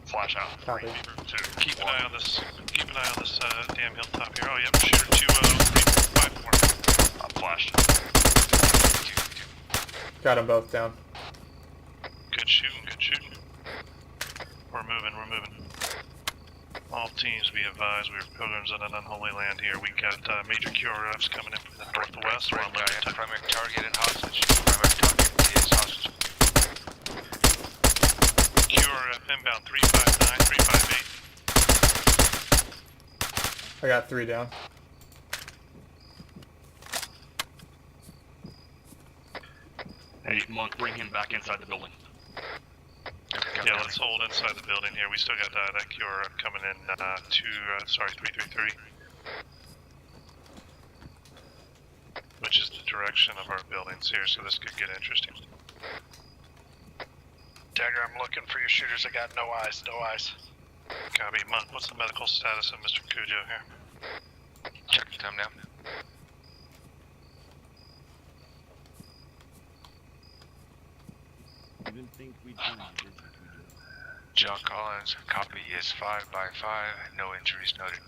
Flash out. Copy. 3, 2, Keep an 1. eye on this. Damn hilltop here. Oh, yep. Shooter 2-3-5-4. I'm flashed. Got them both down. Good shooting. We're moving. All teams be advised, we are pilgrims in an unholy land here. We got major QRFs coming in from the northwest. We're on Guy, limited primary target and hostage. Primary target is hostage. QRF inbound 359, 358. I got 3 down. Hey, Monk, bring him back inside the building. Yeah, let's hold inside the building here. We still got that QRF coming in 333. Which is the direction of our buildings here, so this could get interesting. Dagger, I'm looking for your shooters. I got no eyes. Copy. Monk, what's the medical status of Mr. Cujo here? Check the time now. You didn't think we'd do it, did you, Cujo? John Collins, copy is 5x5, no injuries noted.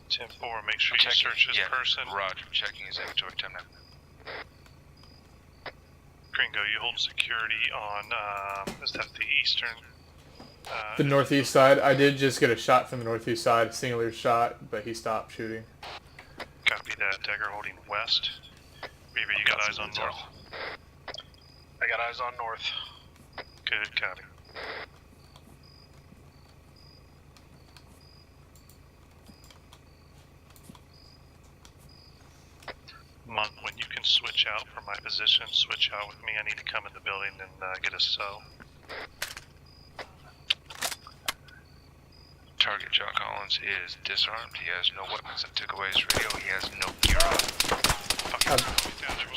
10-4, make sure you search his person. Roger, checking his inventory, time now. Gringo, you hold security on, is that the eastern? The northeast side. I did just get a shot from the northeast side. Singular shot, but he stopped shooting. Copy that. Dagger holding west. Reaver, you got eyes on north? I got eyes on north. Good, copy. Monk, when you can switch out from my position, switch out with me. I need to come in the building and get a cell. Target John Collins is disarmed. He has no weapons and took away his radio. He has no gear on.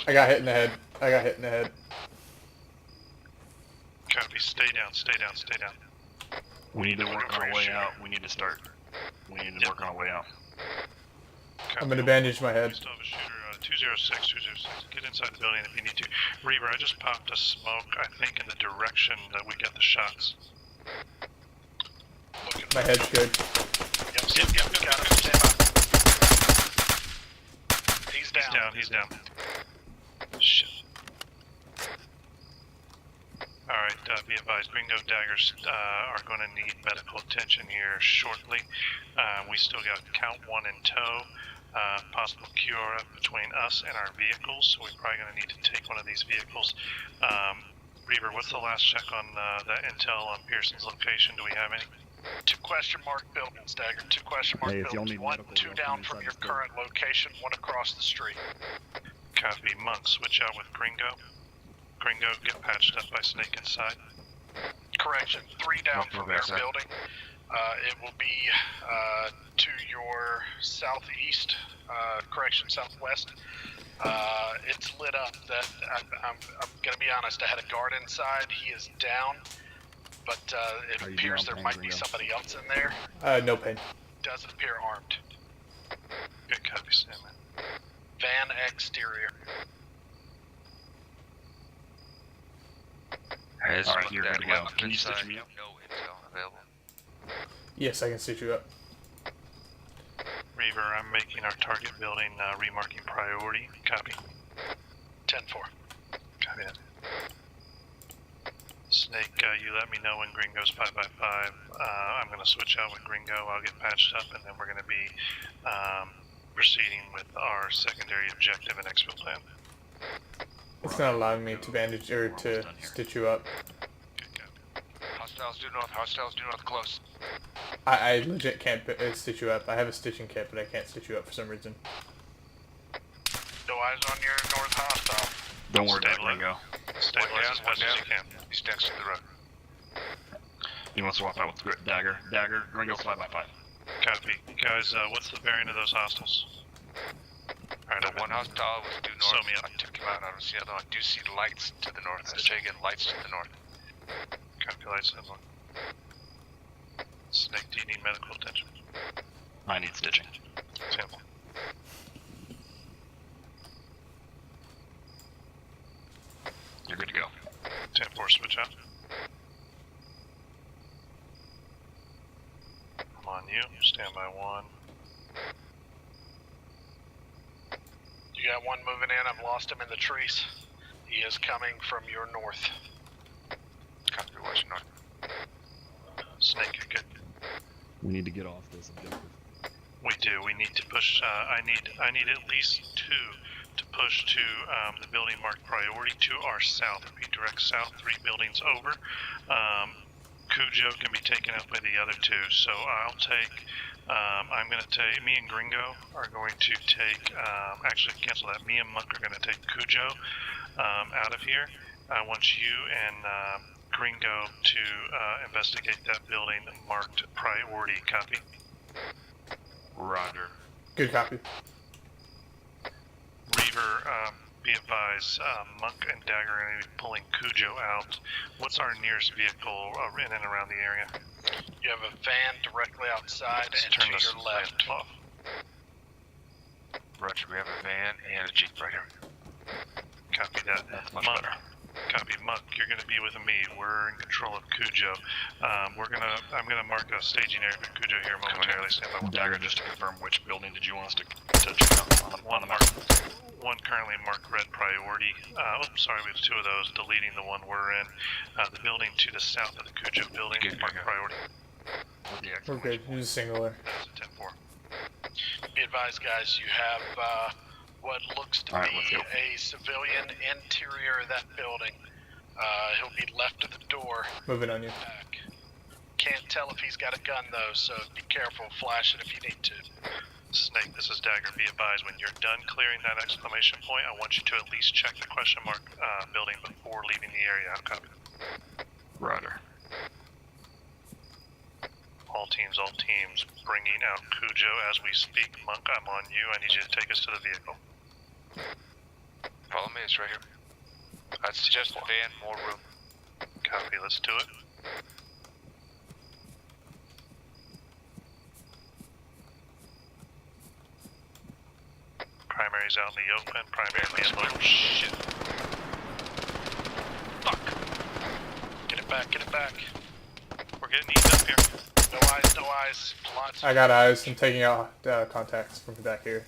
I got hit in the head. Copy. Stay down. We need to work on our way out. We need to work on our way out. Copy. I'm gonna bandage my We head. still have a shooter, 206. Get inside the building if you need to. Reaver, I just popped a smoke, I think, in the direction that we got the shots. My head's good. Yep, got him. Stand by. He's down. Shit. Alright, be advised, Gringo Daggers are going to need medical attention here shortly. We still got count 1 in tow. Possible QRF between us and our vehicles, so we're probably going to need to take one of these vehicles. Reaver, what's the last check on that intel on Pearson's location? Do we have any? 2 question mark buildings, Dagger. 2 question mark Hey, if y'all buildings. need 1, medical, 2 y'all down come from inside your this building. current location, 1 across the street. Copy. Monk, switch out with Gringo. Gringo, get patched up by Snake inside. Correction, 3 down What from progress, your sir? building. It will be to your southeast, southwest. It's lit up. That I'm gonna be honest. I had a guard inside. He is down, but it Are you appears down, there might be Gringo? somebody else in there. No pain. Doesn't appear armed. Good copy, Sandman. Van exterior. Hey, As Alright, looked you're at good to go. left Can you inside, stitch me up? no intel available. Yes, I can stitch you up. Reaver, I'm making our target building remarking priority. Copy. 10-4. Copy that. Snake, you let me know when Gringo's 5x5. I'm going to switch out with Gringo. I'll get patched up, and then we're going to be proceeding with our secondary objective and exfil plan. It's not allowing me to bandage or to stitch you up. Good copy. Hostiles due north, hostiles due north, close. I legit can't stitch you up. I have a stitching kit, but I can't stitch you up for some reason. No eyes on your north hostile. Don't worry about Gringo. Stabilize as best as you can. He's next to the road. He wants to swap out with Dagger. Dagger, Gringo's 5x5. Copy. Guys, what's the bearing of those hostiles? Alright, The one hostile was due Sew north. me up. I took him out. I don't see the other one. I do see lights to the north. I say again, lights to the north. Copy lights in one. Snake, do you need medical attention? I need stitching. Sample. You're good to go. 10-4, switch out. I'm on you. Stand by 1. You got one moving in. I've lost him in the trees. He is coming from your north. Copy, watch north. Snake, you're good. We need to get off this objective. We do. We need to push. I need at least 2 to push to the building marked priority to our south. If we direct south, 3 buildings over. Cujo can be taken out by the other 2. So I'll take. I'm going to take. Me and Gringo are going to take. Actually, cancel that. Me and Muck are going to take Cujo out of here. I want you and Gringo to investigate that building marked priority. Copy. Roger. Good copy. Reaver, be advised, Monk and Dagger are going to be pulling Cujo out. What's our nearest vehicle in and around the area? You have a van directly outside Let's and turn to this your left. lamp off. Roger, we have a van and a jeep right here. Copy that. That's much Monk, better. copy. Monk, you're going to be with me. We're in control of Cujo. I'm going to mark a staging area for Cujo here momentarily. Stand by 1. Dagger, just to confirm, which building did you want us to check out on the map? One currently marked red priority. Sorry, we have 2 of those, deleting the one we're in. The building to the south of the Cujo building, Good, marked good. priority. With the We're good. exclamation. Use a singular. That's a 10-4. Be advised, guys, you have what looks to Alright, let's be go. a civilian interior of that building. He'll be left of the door. Moving on you. Back. Can't tell if he's got a gun though, so be careful. Flash it if you need to. Snake, this is Dagger. Be advised, when you're done clearing that exclamation point, I want you to at least check the question mark building before leaving the area. Copy. Roger. All teams, bringing out Cujo as we speak. Monk, I'm on you. I need you to take us to the vehicle. Follow me, it's right here. I'd suggest a van, more room. Copy, let's do it. Primary's out in the open. Primary unloaded. Shit. Fuck. Get it back, get it back. We're getting eaten up here. No eyes, no eyes. Lots. I got eyes. I'm taking out contacts from back here.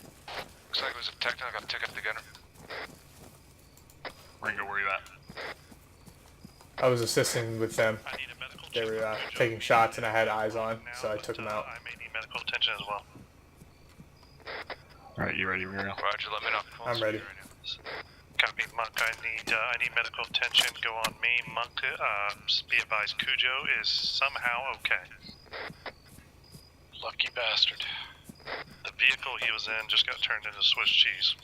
Looks like it was a techno. I gotta take up the gunner. Ringo, where you at? I was assisting with them. I need a medical They check were for Cujo. taking shots and I had eyes on, Now, so I but, took them out. I may need medical attention as well. Alright, you ready, Ringo? Roger, let me know. I'm ready. Copy, Monk. I need medical attention. Go on me. Monk, be advised, Cujo is somehow okay. Lucky bastard. The vehicle he was in just got turned into Swiss cheese.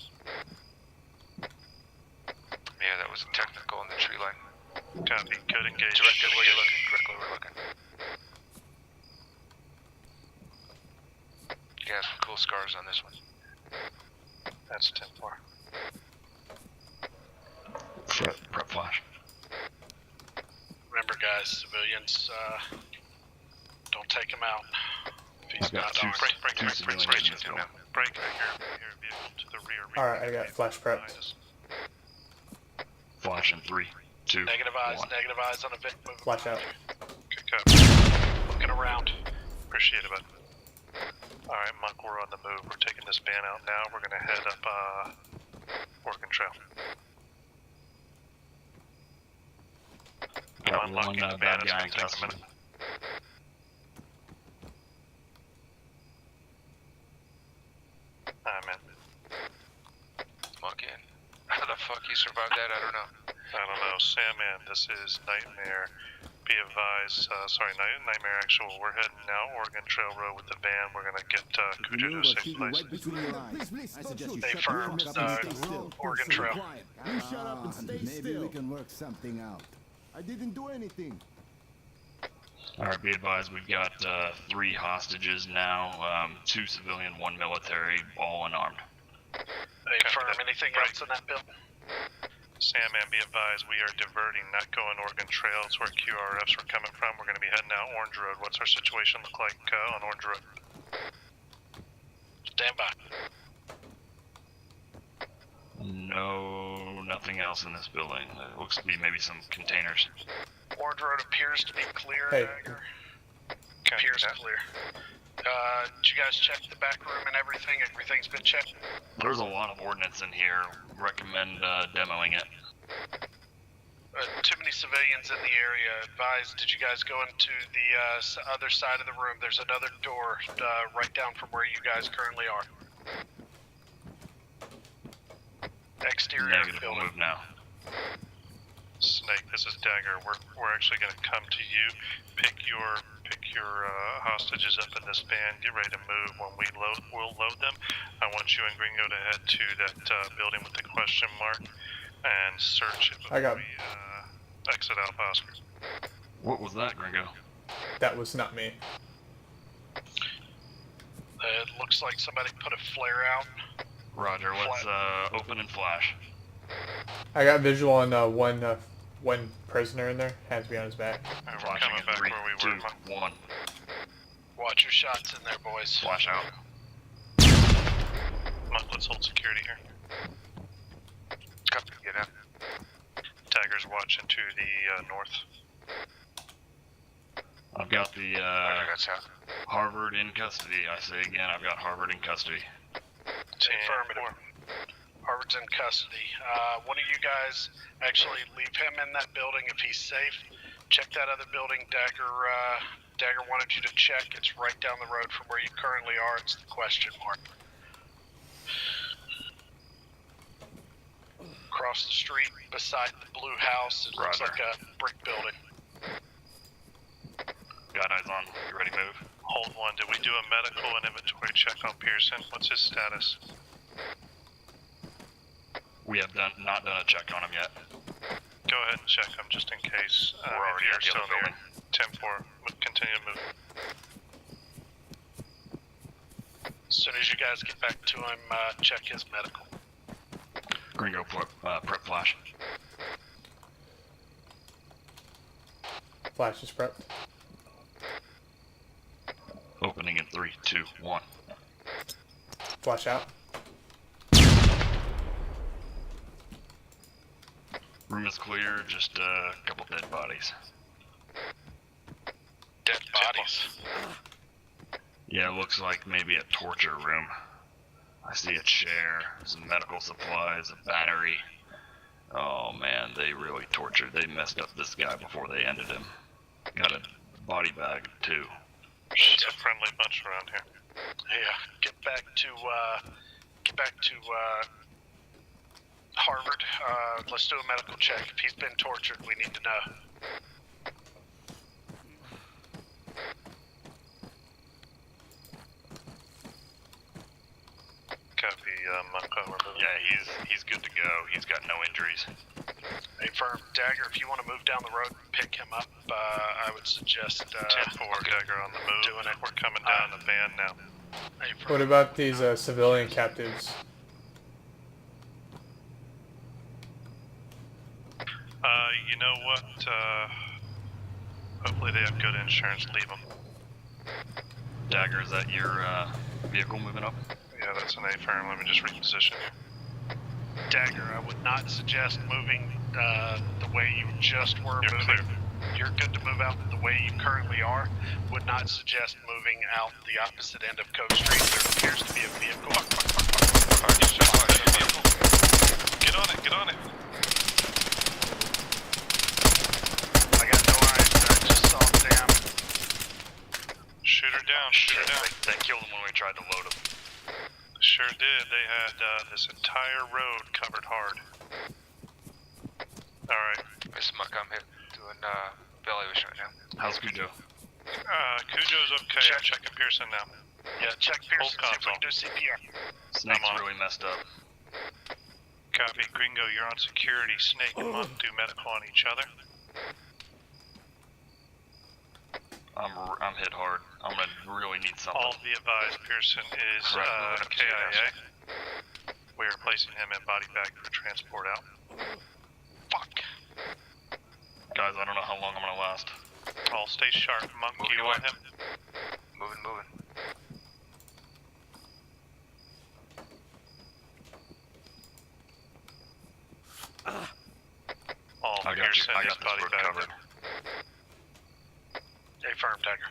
Yeah, that was a technical in the tree line. Copy. Good engage. Directly where you're looking. Directly where we're looking. You got some cool scars on this one. That's 10-4. Prep flash. Remember, guys, civilians, don't take him out. If he's I've got not two- armed. two civilians in this building. Break. Here, vehicle to the rear. Alright, I got flash prepped. Behind us. Flash in 3, 2, Negative eyes, 1. negative eyes on a Vic moving. Flash out. Good copy. Looking around. Appreciate it, bud. Alright, Monk, we're on the move. We're taking this van out now. We're gonna head up, Oregon Trail. Got Unlocking one the van bad is guy gonna in take a custody. minute. I'm in. Monkey. How the fuck you survived that? I don't know. I don't know. Sandman, this is Nightmare. Be advised, Nightmare Actual. We're heading out Oregon Trail Road with the van. We're gonna get Cujo to a safe place. They firmed Oregon Trail. You shut up and stay Maybe still. we can work something out. I didn't do anything. Alright, be advised, we've got 3 hostages now, 2 civilian, 1 military, all unarmed. They firm. Anything else in that building? Sandman, be advised, we are diverting, not going Oregon Trail. It's where QRFs were coming from. We're gonna be heading out Orange Road. What's our situation look like on Orange Road? Stand by. No, nothing else in this building. It looks to be maybe some containers. Orange Road appears to be clear. Hey. Dagger. Copy Appears that. clear. Did you guys check the back room and everything? Everything's been checked? There's a lot of ordnance in here. Recommend demoing it. Too many civilians in the area. Advised, did you guys go into the other side of the room? There's another door right down from where you guys currently are. Exterior Negative, we'll building. move now. Snake, this is Dagger. We're actually gonna come to you. Pick your hostages up in this van. Get ready to move. When we'll load them. I want you and Gringo to head to that building with the question mark and search it before I got we exit Alpha Oscar. What was that, Gringo? That was not me. It looks like somebody put a flare out. Roger, let's open and flash. I got visual on one prisoner in there. Hands behind his back. Alright, we're Flashing coming in back 3, where we 2, were. Monk. 1. Watch your shots in there, boys. Flash out. Monk, let's hold security here. Copy, get out. Dagger's watching to the north. I've got the I got south. Harvard in custody. I say again, I've got Harvard in custody. Affirmative. Harvard's in custody. One of you guys actually leave him in that building if he's safe. Check that other building Dagger wanted you to check. It's right down the road from where you currently are. It's the question mark. Across the street beside the blue house. It looks Roger. like a brick building. Got eyes on. You ready to move? Hold one. Did we do a medical and inventory check on Pearson? What's his status? We have not done a check on him yet. Go ahead and check him just in case. We're already if at the you're other still building. here. 10-4. Continue to move. As soon as you guys get back to him, check his medical. Gringo, prep flash. Flash is prepped. Opening in 3, 2, 1. Flash out. Room is clear, just a couple dead bodies. Dead bodies. Yeah, it looks like maybe a torture room. I see a chair, some medical supplies, a battery. Oh man, they really tortured. They messed up this guy before they ended him. Got a body bag too. It's a friendly bunch around here. Yeah, get back to Harvard. Let's do a medical check. If he's been tortured, we need to know. Copy, Monk. We're moving. Yeah, he's good to go. He's got no injuries. Hey, firm Dagger, if you want to move down the road and pick him up, I would suggest 10-4. Dagger on the move. Doing it. We're coming down the van now. Hey, Firm. What about these civilian captives? You know what? Hopefully they have good insurance. Leave them. Dagger, is that your vehicle moving up? Yeah, that's an A-firm. Let me just reposition you. Dagger, I would not suggest moving the way you just were moving. You're good to move out the way you currently are. Would not suggest moving out the opposite end of Cove Street. There appears to be a vehicle. Get on it, get on it. I got no eyes, but I just saw him down. Shoot her down, shoot her down. They killed him when we tried to load him. Sure did. They had this entire road covered hard. Alright. Miss Muck, I'm hit doing evaluation right now. How's Cujo? Cujo's okay. I'm checking Pearson now. Yeah, check Pearson, see if we can do CPR. Snake's really messed up. Copy. Gringo, you're on security. Snake and Monk do medical on each other. I'm hit hard. I'm gonna really need something. All be advised, Pearson is KIA. We are placing him in body bag for transport out. Fuck. Guys, I don't know how long I'm gonna last. All stay sharp. Monk, Moving you away. on him? Moving. All I got you. Pearson I is got this body road bag. covered. Affirm, Dagger.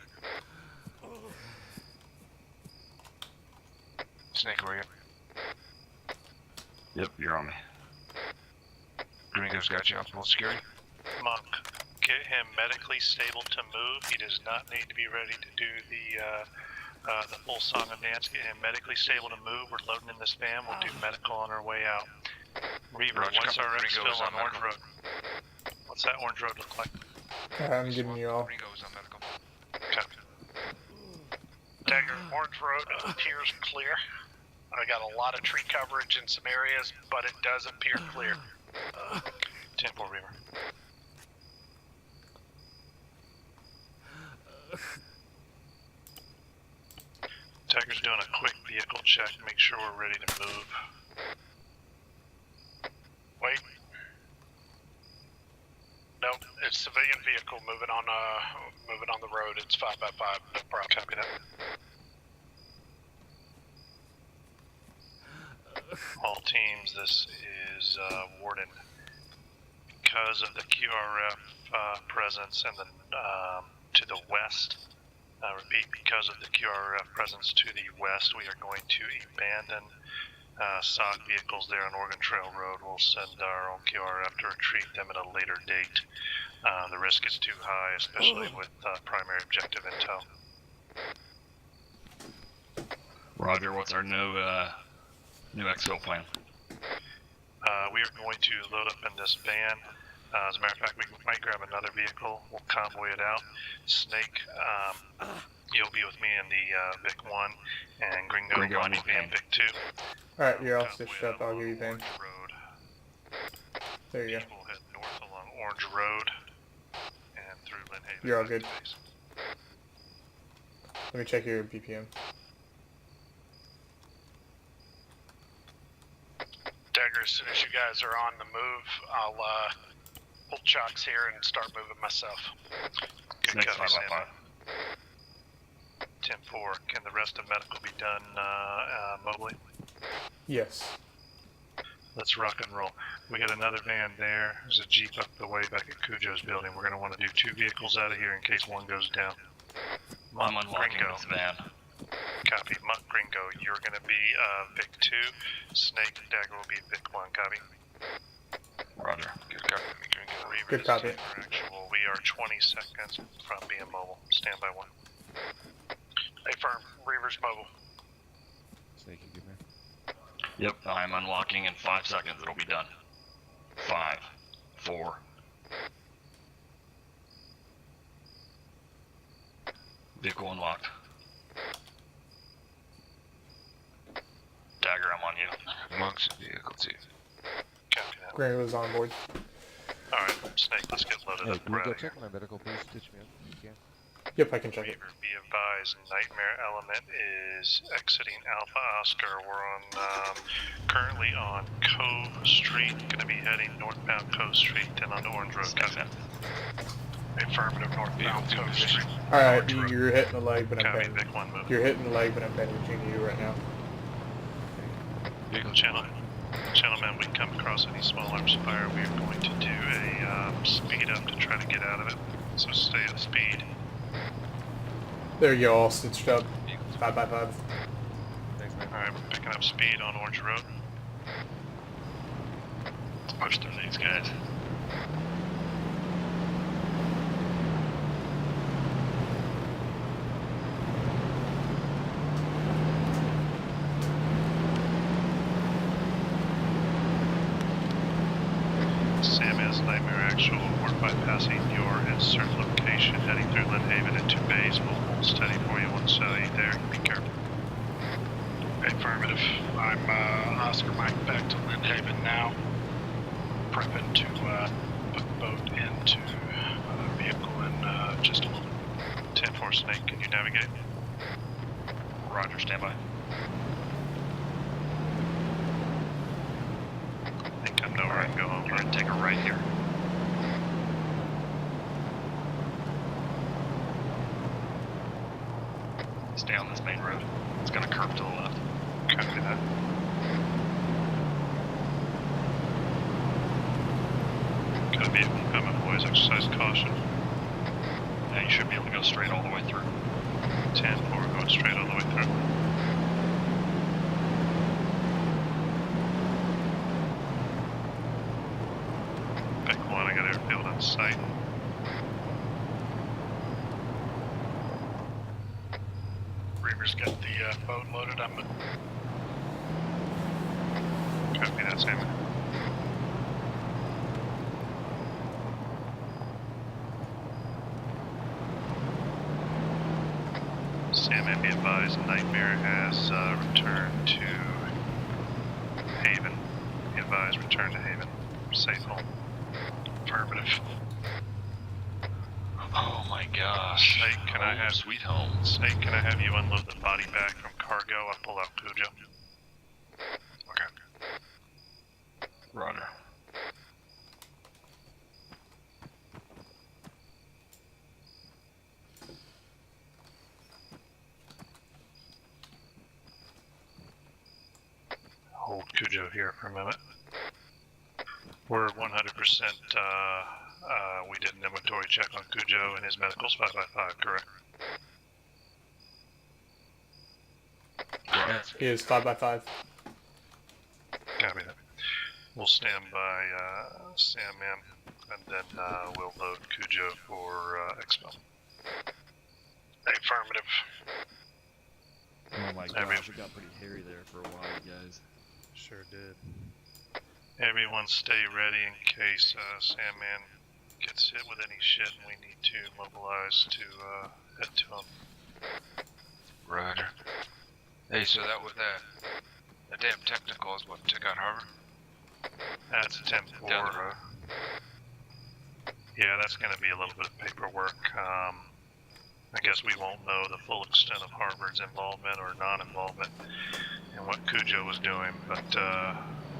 Snake, where are you? Yep, you're on me. Gringo's got you up full security. Monk, get him medically stable to move. He does not need to be ready to do the full song and dance. Get him medically stable to move. We're loading in this van. We'll do medical on our way out. Reaver, Roger, what's our Gringo still is on on Orange medical. Road? What's that Orange Road look like? I'm giving you all. Gringo's on medical. Okay. Dagger, Orange Road appears clear. I got a lot of tree coverage in some areas, but it does appear clear. 10-4 Reaver. Dagger's doing a quick vehicle check to make sure we're ready to move. Wait. Nope, it's civilian vehicle moving on the road. It's 5x5. No problem. Copy that. All teams, this is Warden. Because of the QRF presence and the to the west, repeat, because of the QRF presence to the west, we are going to abandon SOG vehicles there on Oregon Trail Road. We'll send our own QRF to retrieve them at a later date. The risk is too high, especially with primary objective intel. Roger, what's our new exfil plan? We are going to load up in this van. As a matter of fact, we might grab another vehicle. We'll convoy it out. Snake, you'll be with me in the Vic 1, and Gringo Gringo, I will be need in Vic 2. Alright, you're all Convoy stitched up. I'll give you along pain. Orange Road. There you go. We'll head north along Orange Road and through Lynn Haven. You're all good. Base. Let me check your BPM. Dagger, as soon as you guys are on the move, I'll pull chocks here and start moving myself. Good Snake's copy, 5x5. 10-4. Can the rest of medical be done mobily? Yes. Let's rock and roll. We got another van there. There's a Jeep up the way back at Cujo's building. We're going to want to do 2 vehicles out of here in case one goes down. I'm Monk, unlocking Gringo. this van. Copy. Monk, Gringo, you're going to be Vic 2. Snake, Dagger will be Vic 1. Copy. Roger. Good copy, Gringo. Reaver, Good this is copy. for actual. We are 20 seconds from being mobile. Stand by 1. Affirm, Reaver's mobile. Snake, you give me. Yep, I'm unlocking in 5 seconds. It'll be done. 5, 4. Vehicle unlocked. Dagger, I'm on you. Monk's in vehicle 2. Copy that. Gringo's on board. Alright, Snake, let's get loaded Hey, up. can We're you go outta here. check my medical, please? Stitch me up if you can. Yep, I can check it. Reaver, be advised, Nightmare Element is exiting Alpha Oscar. We're on, currently on Cove Street, gonna be heading northbound Cove Street, then on Orange Road. Copy that. Affirmative, northbound Vehicle 2 Cove Street. Alright, Orange Road. you're hitting the leg, but I'm Copy, bandaging. Vic 1 move. You're hitting the leg, but I'm bandaging you right now. Vehicle Channel. Gentlemen, we come across any small arms fire, we are going to do a speed up to try to get out of it. So stay at speed. There you go, all stitched up. 5x5. Thanks, man. Alright, we're picking up speed on Orange Road. Let's push through these guys. Sam is Nightmare Actual. We're bypassing your insert location, heading through Lynnhaven at 2 bays. We'll hold steady for you once you're there. Be careful. Affirmative. I'm Oscar Mike back to Lynnhaven now. Prepping to put boat into vehicle in just a moment. 10-4 Snake, can you navigate? Roger, stand by. I think I know where I can go home. We're gonna take a right here. Stay on this main road. It's gonna curve to the left. Copy that. Got a vehicle coming, boys. Exercise caution. Now you should be able to go straight all the way through. 10-4 going straight all the way through. Pick 1, I got airfield on site. Reaver's got the boat loaded. I'm Copy that, Sam. Sam, be advised, Nightmare has returned to Haven. Be advised, return to Haven. Safe home. affirmative. Oh my gosh. Snake, can I have sweet home? Snake, can I have you unload the body bag from cargo? I'll pull out Cujo. Okay. Roger. Hold Cujo here for a minute. We're 100%, we did an inventory check on Cujo and his medical's 5x5, correct? He is 5x5. Copy that. We'll stand by Sam M, and then we'll load Cujo for Expo. Affirmative. Oh my gosh, it got pretty hairy there for a while, you guys. Sure did. Everyone stay ready in case Sam M gets hit with any shit and we need to mobilize to head to him. Roger. Hey, so that was that damn technical is what took out Harbor? That's a 10-4. Down the road. Yeah, that's going to be a little bit of paperwork. I guess we won't know the full extent of Harvard's involvement or non-involvement in what Cujo was doing, but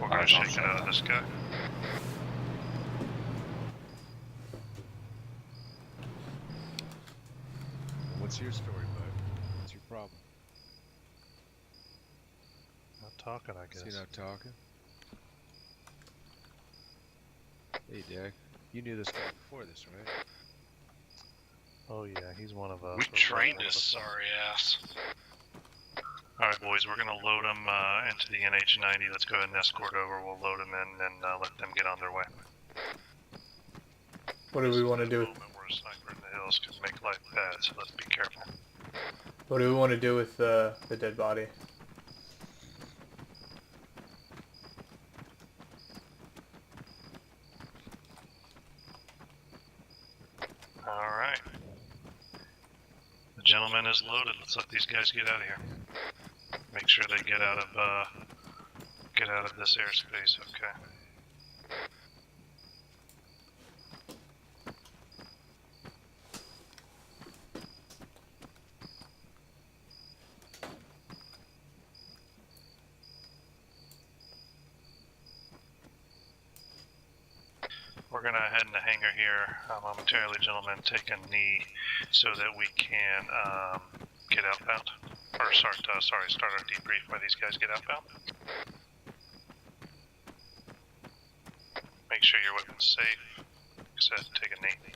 we're going to shake it out of this guy. What's your story, bud? What's your problem? Not talking, I guess. See, not talking. Hey, Dak. You knew this guy before this, right? Oh yeah, he's one of us. We or trained one of his us. sorry ass. Alright boys, we're going to load them into the NH-90. Let's go ahead and escort over. We'll load them in and let them get on their way. What do we want to do? We're a sniper in the hills, could make life bad, so let's be careful. What do we want to do with the dead body? Alright. The gentleman is loaded. Let's let these guys get out of here. Make sure they get out of this airspace, okay. We're gonna head in the hangar here momentarily, gentlemen. Take a knee so that we can get outbound. Or start our debrief while these guys get outbound. Make sure your weapon's safe. Except take a knee.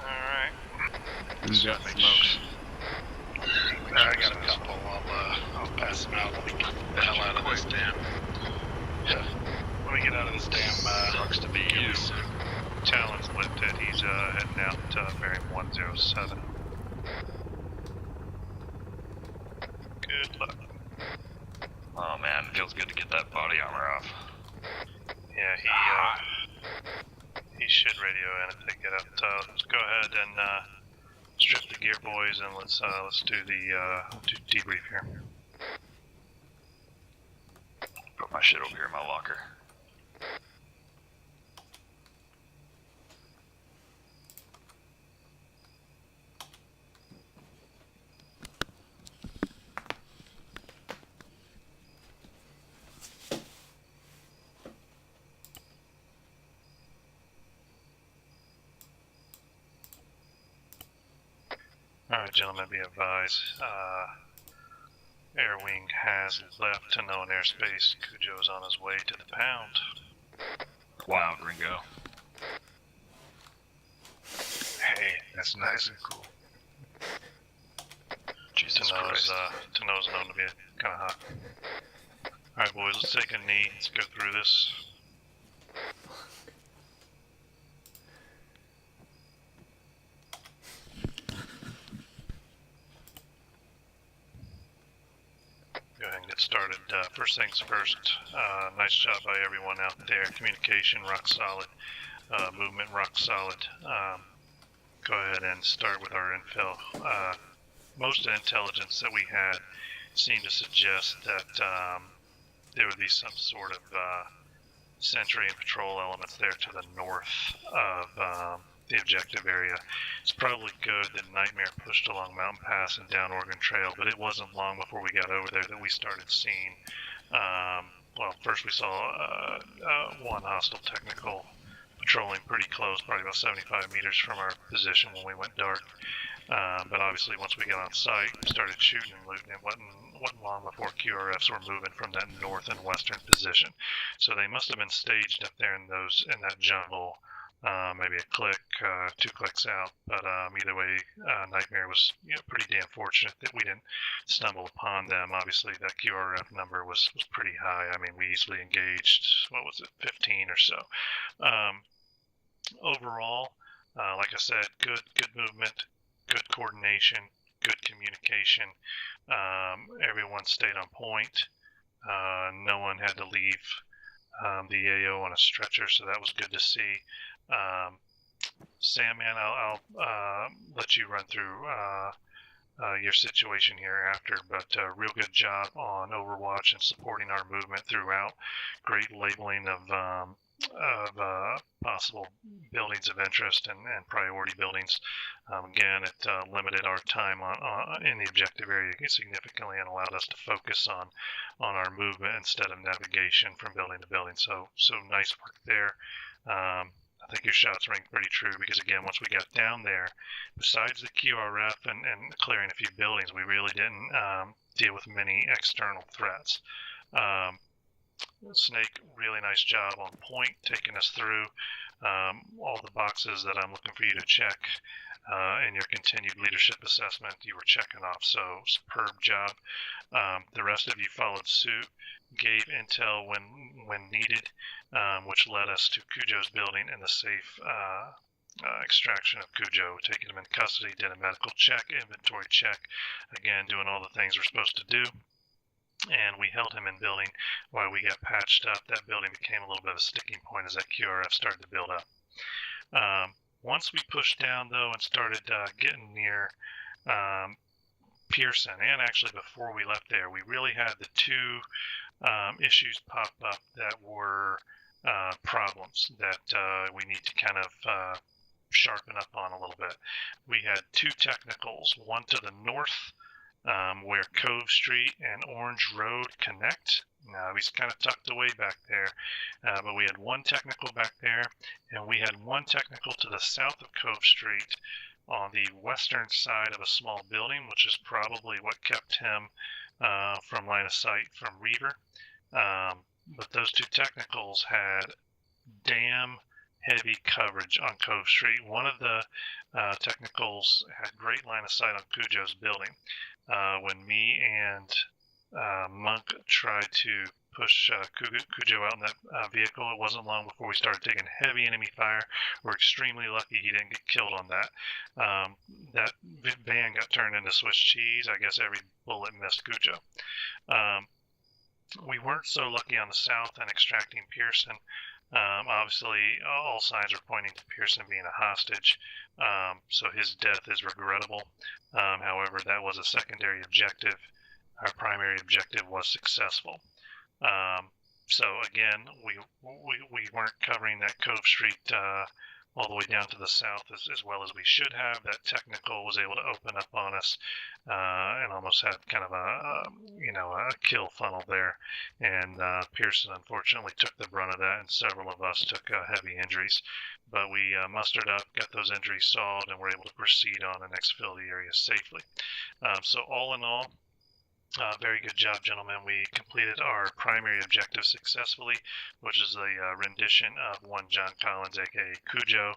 Alright. Who's got smokes? I got a couple. I'll pass them out. Let me get the hell out of this damn. Yeah. Let me get out of this damn. Sucks to be you. Talon's lifted. He's heading out to bearing 107. Good luck. Oh man, it feels good to get that body armor off. Yeah, he should radio in if they get up. Let's go ahead and strip the gear, boys, and let's do the debrief here. Put my shit over here in my locker. Alright, gentlemen, be advised. Air Wing has left to known airspace. Cujo's on his way to the pound. Wow, Gringo. Hey, that's nice and cool. Jesus Christ. Tano's known to be kind of hot. Alright, boys, let's take a knee. Let's go through this. Go ahead and get started. First things first, nice job by everyone out there. Communication, rock solid. Movement, rock solid. Go ahead and start with our intel. Most of the intelligence that we had seemed to suggest that there would be some sort of sentry and patrol elements there to the north of the objective area. It's probably good that Nightmare pushed along Mountain Pass and down Oregon Trail, but it wasn't long before we got over there that we started seeing, well, first we saw one hostile technical patrolling pretty close, probably about 75 meters from our position when we went dark. But obviously once we got on site, we started shooting and looting. It wasn't long before QRFs were moving from that north and western position. So they must have been staged up there in that jungle. Maybe a click, 2 clicks out, but either way, Nightmare was pretty damn fortunate that we didn't stumble upon them. Obviously, that QRF number was pretty high. I mean, we easily engaged, 15 or so. Overall, like I said, good movement, good coordination, good communication. Everyone stayed on point. No one had to leave the AO on a stretcher, so that was good to see. Sam, man, I'll let you run through your situation here after, but real good job on Overwatch and supporting our movement throughout. Great labeling of possible buildings of interest and priority buildings. Again, it limited our time in the objective area significantly and allowed us to focus on our movement instead of navigation from building to building. So nice work there. I think your shots rang pretty true because, again, once we got down there, besides the QRF and clearing a few buildings, we really didn't deal with many external threats. Snake, really nice job on point, taking us through all the boxes that I'm looking for you to check in your continued leadership assessment. You were checking off, so superb job. The rest of you followed suit, gave intel when needed, which led us to Cujo's building and the safe extraction of Cujo, taking him in custody, did a medical check, inventory check, again, doing all the things we're supposed to do. And we held him in building while we got patched up. That building became a little bit of a sticking point as that QRF started to build up. Once we pushed down, though, and started getting near Pearson, and actually before we left there, we really had the two issues pop up that were problems that we need to kind of sharpen up on a little bit. We had two technicals, one to the north where Cove Street and Orange Road connect. He's kind of tucked away back there, but we had one technical back there, and we had one technical to the south of Cove Street on the western side of a small building, which is probably what kept him from line of sight from Reaver. But those two technicals had damn heavy coverage on Cove Street. One of the technicals had great line of sight on Cujo's building. When me and Monk tried to push Cujo out in that vehicle, it wasn't long before we started taking heavy enemy fire. We're extremely lucky he didn't get killed on that. That van got turned into Swiss cheese. I guess every bullet missed Cujo. We weren't so lucky on the south and extracting Pearson. Obviously, all signs are pointing to Pearson being a hostage, so his death is regrettable. However, that was a secondary objective. Our primary objective was successful. So again, we weren't covering that Cove Street all the way down to the south as well as we should have. That technical was able to open up on us and almost had kind of a kill funnel there. And Pearson unfortunately took the brunt of that, and several of us took heavy injuries. But we mustered up, got those injuries solved, and were able to proceed on and exfil the area safely. So all in all, very good job, gentlemen. We completed our primary objective successfully, which is a rendition of one John Collins, aka Cujo.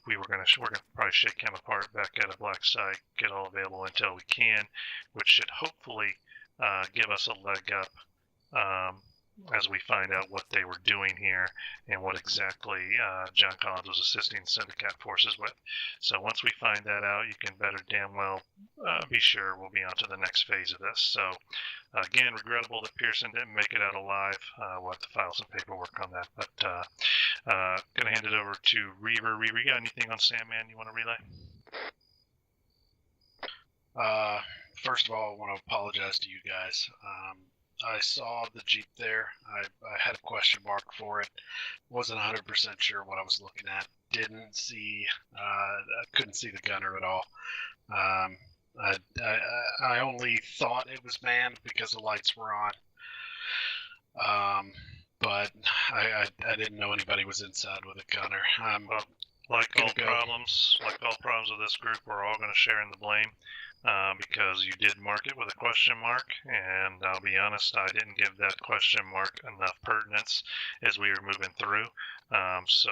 We're gonna probably shake him apart back at a black site, get all available intel we can, which should hopefully give us a leg up as we find out what they were doing here and what exactly John Collins was assisting Syndicate forces with. So once we find that out, you can better damn well be sure we'll be on to the next phase of this. So again, regrettable that Pearson didn't make it out alive. We'll have to file some paperwork on that. But gonna hand it over to Reaver. Reaver, you got anything on Sandman you want to relay? First of all, I want to apologize to you guys. I saw the Jeep there. I had a question mark for it. Wasn't 100% sure what I was looking at. Didn't see, I couldn't see the gunner at all. I only thought it was manned because the lights were on. But I didn't know anybody was inside with a gunner. Like all problems with this group, we're all going to share in the blame. Because you did mark it with a question mark, and I'll be honest, I didn't give that question mark enough pertinence as we were moving through. So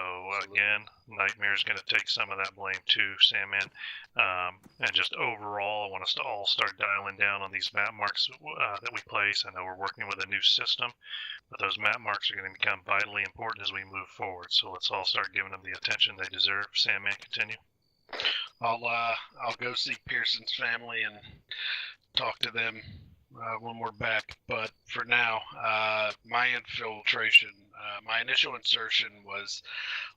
again, Nightmare is going to take some of that blame too, Sandman. And just overall, I want us to all start dialing down on these map marks that we place. I know we're working with a new system, but those map marks are going to become vitally important as we move forward. So let's all start giving them the attention they deserve. Sandman, continue. I'll go see Pearson's family and talk to them when we're back. But for now, my infiltration, my initial insertion was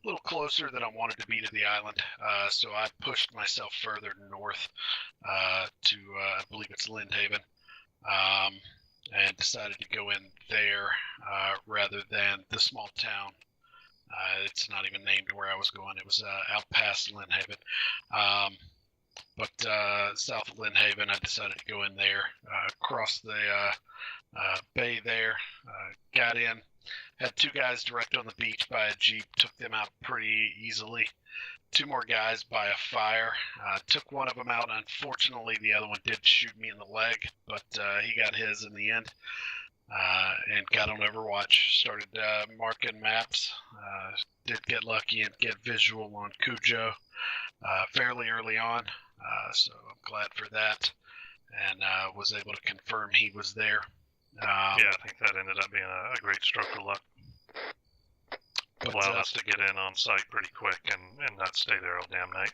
a little closer than I wanted to be to the island. So I pushed myself further north to, I believe it's Lindhaven, and decided to go in there rather than the small town. It's not even named where I was going. It was out past Lindhaven. But south of Lindhaven, I decided to go in there, cross the bay there, got in, had two guys direct on the beach by a Jeep, took them out pretty easily. Two more guys by a fire, took one of them out. Unfortunately, the other one did shoot me in the leg, but he got his in the end. And got on Overwatch, started marking maps, did get lucky and get visual on Cujo fairly early on, so I'm glad for that, and was able to confirm he was there. Yeah, I think that ended up being a great stroke of luck. Allowed us to get in on site pretty quick and not stay there all damn night.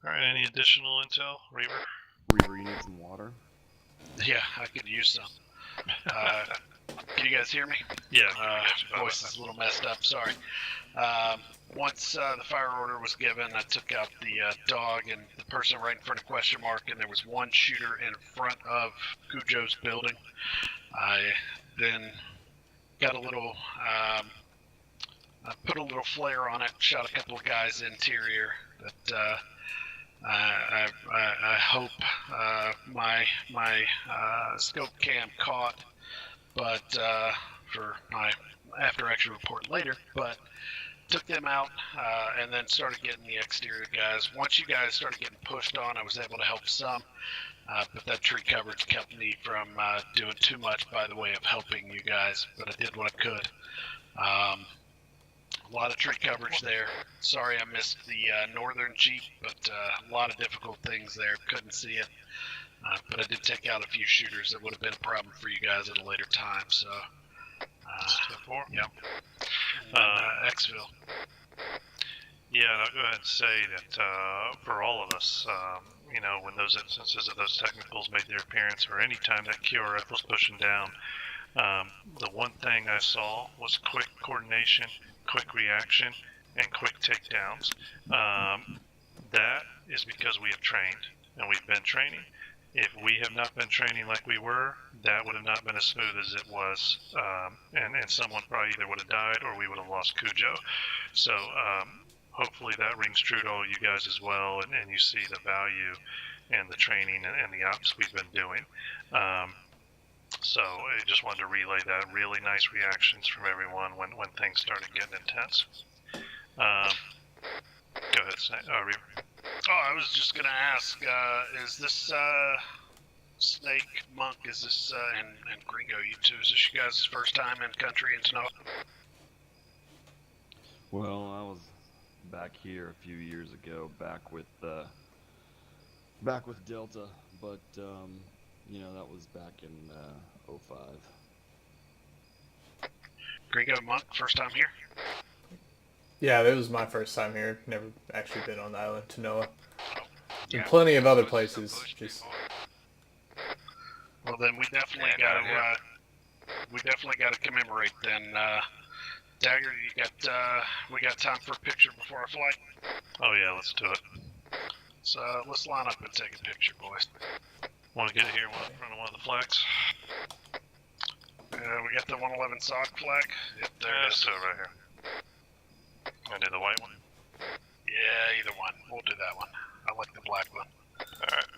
Alright, any additional intel, Reaver? Reaver, you need some water? Yeah, I could use some. Can you guys hear me? Yeah. Voice is a little messed up, sorry. Once the fire order was given, I took out the dog and the person right in front of question mark, and there was one shooter in front of Cujo's building. I then got a little I put a little flare on it, shot a couple of guys interior that I hope my scope cam caught, but for my after action report later. But took them out and then started getting the exterior guys. Once you guys started getting pushed on, I was able to help some, but that tree coverage kept me from doing too much by the way of helping you guys. But I did what I could. A lot of tree coverage there. Sorry I missed the northern Jeep, but a lot of difficult things there. Couldn't see it. But I did take out a few shooters that would have been a problem for you guys at a later time. So, yeah. Xville. Yeah, I'll go ahead and say that for all of us, you know, when those instances of those technicals made their appearance, or any time that QRF was pushing down, the one thing I saw was quick coordination, quick reaction, and quick takedowns. That is because we have trained, and we've been training. If we have not been training like we were, that would have not been as smooth as it was, and someone probably either would have died or we would have lost Cujo. So hopefully that rings true to all you guys as well, and you see the value and the training and the ops we've been doing. So I just wanted to relay that. Really nice reactions from everyone when things started getting intense. Go ahead, Reaver. Oh, I was just gonna ask, is this Snake, Monk, is this and Gringo, you two, is this you guys' first time in country in Tanoa? Well, I was back here a few years ago, back with Delta, but you know, that was back in 05. Gringo, Monk, first time here? Yeah, it was my first time here. Never actually been on the island, Tanoa. Yeah. And plenty of other places. Just Well, then we definitely got to commemorate. Then, Dagger, we got time for a picture before our flight. Oh yeah, let's do it. So let's line up and take a picture, boys. Want to get here in front of one of the flags? We got the 111 SOG flag. Yep, there it is. So right here. I do the white one. Yeah, either one. We'll do that one. I like the black one. Alright.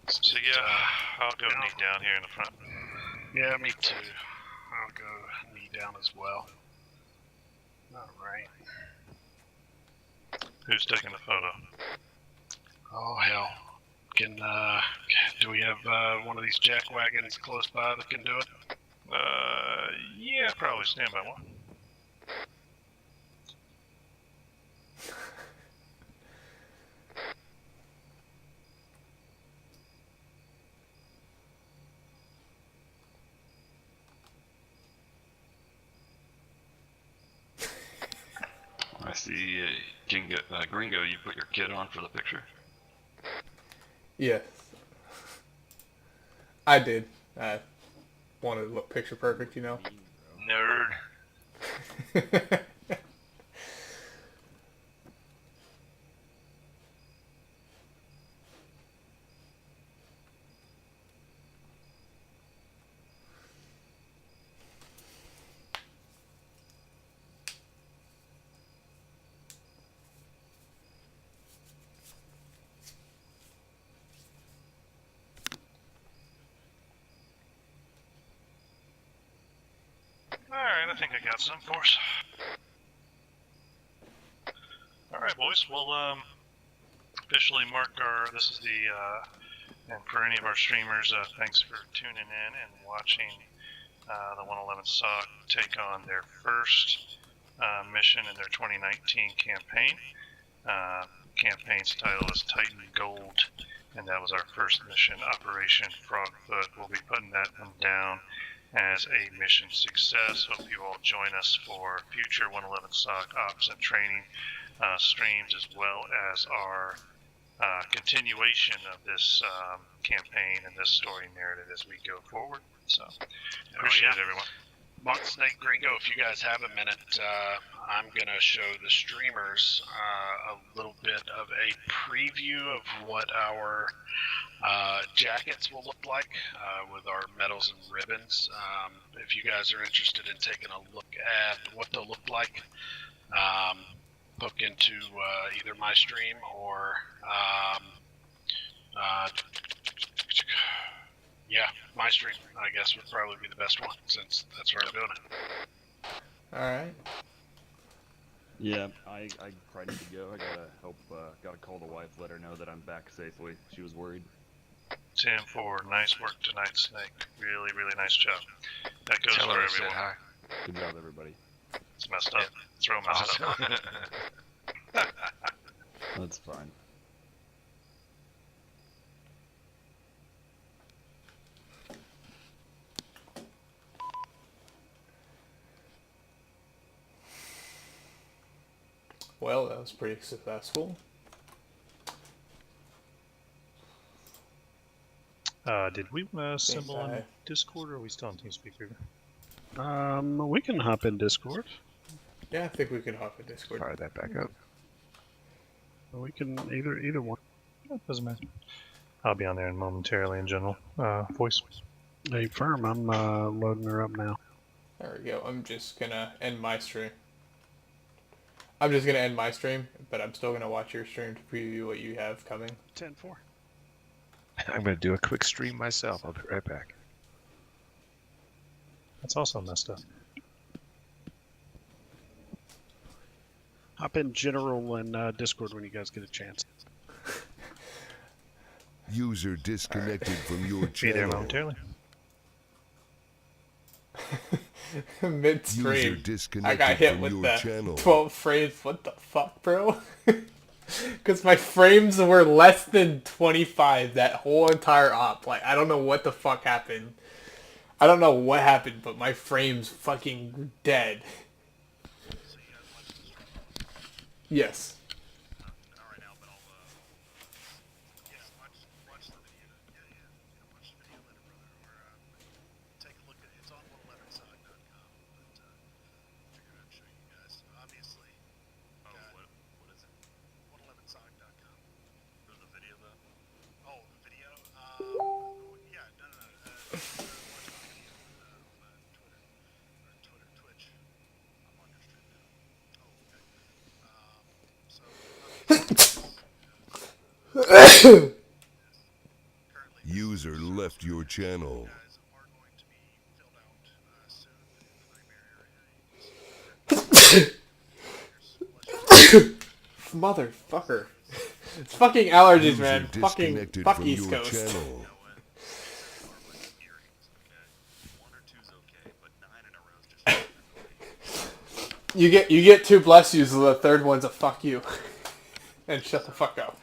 So yeah, I'll go knee down here in the front. Yeah, me too. I'll go knee down as well. Alright. Who's taking the photo? Oh, hell. Do we have one of these jack wagons close by that can do it? Yeah, probably stand by one. I see, Gringo, you put your kit on for the picture? yeah, I did. I wanted to look picture perfect, you know. Nerd. Alright, I think I got some for us. Alright, boys, we'll officially mark this is the, and for any of our streamers, thanks for tuning in and watching the 111 SOC take on their first mission in their 2019 campaign. Campaign's title is Titan Gold, and that was our first mission, Operation Frogfoot. We'll be putting that one down as a mission success. Hope you all join us for future 111 SOC ops and training streams, as well as our continuation of this campaign and this story narrative as we go forward. So, appreciate it, everyone. Monk Snake Gringo, if you guys have a minute, I'm going to show the streamers a little bit of a preview of what our jackets will look like with our medals and ribbons. If you guys are interested in taking a look at what they'll look like, book into either my stream or yeah, my stream, I guess, would probably be the best one since that's where I'm doing it. Alright. Yeah, I probably need to go. I gotta help, gotta call the wife, let her know that I'm back safely. She was worried. 10-4, nice work tonight, Snake. Really, really nice job. That goes Tell for her I said everyone. hi. Good job, everybody. It's messed up. It's real messed up. That's fine. Well, that was pretty successful. Did we assemble on Discord, or are we still on TeamSpeak? We can hop in Discord. Yeah, I think we can hop in Discord. Fire that back up. We can either one. Yeah, doesn't matter. I'll be on there momentarily in general. Voice. Hey, Firm, I'm loading her up now. There we go. I'm just gonna end my stream. I'm just gonna end my stream, but I'm still gonna watch your stream to preview what you have coming. 10-4. I'm going to do a quick stream myself. I'll be right back. That's also messed up. Hop in General and Discord when you guys get a chance. User disconnected from your Be there channel. momentarily. Mid-stream, User I disconnected got hit from with your the channel. 12 frames. What the fuck, bro? Because my frames were less than 25 that whole entire op. Like, I don't know what the fuck happened. I don't know what happened, but my frames fucking dead. Yes. User left your channel. Motherfucker. It's fucking allergies, User man. Fucking disconnected fuck from East your Coast. channel. You get two bless yous, the third one's a fuck you. And shut the fuck up.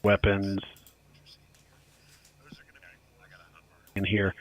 Weapons in here.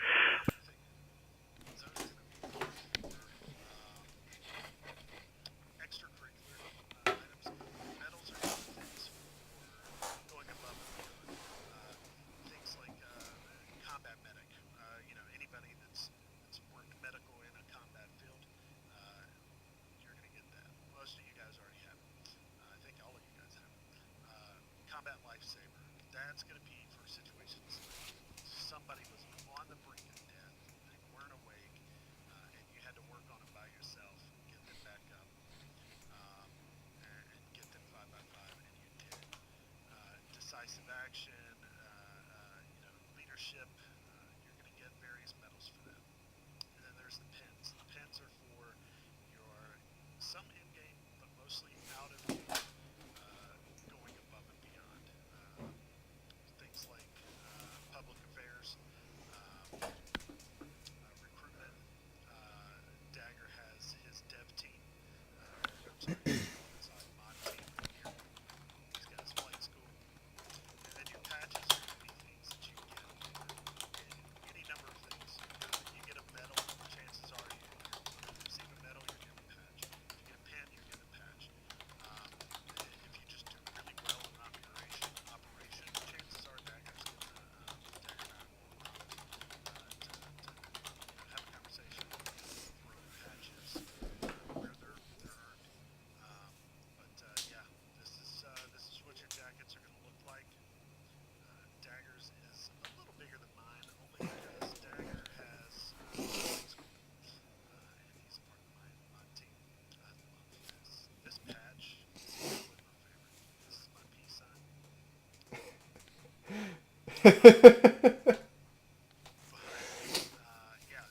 Yeah,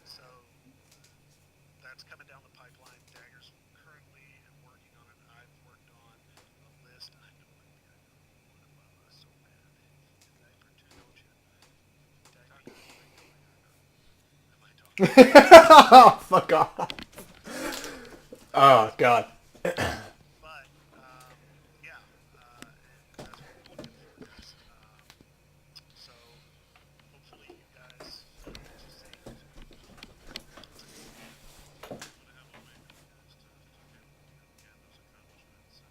so that's coming down the pipeline. Dagger's currently working on it. I've worked on a list. I know my beard so bad. You guys are too, don't you? Dagger, am I talking? Fuck off. Oh, God. But, yeah, that's what we're looking for, guys. So, hopefully you guys, as you say, it's a good plan. I'm going to have all my guys to get those accomplishments.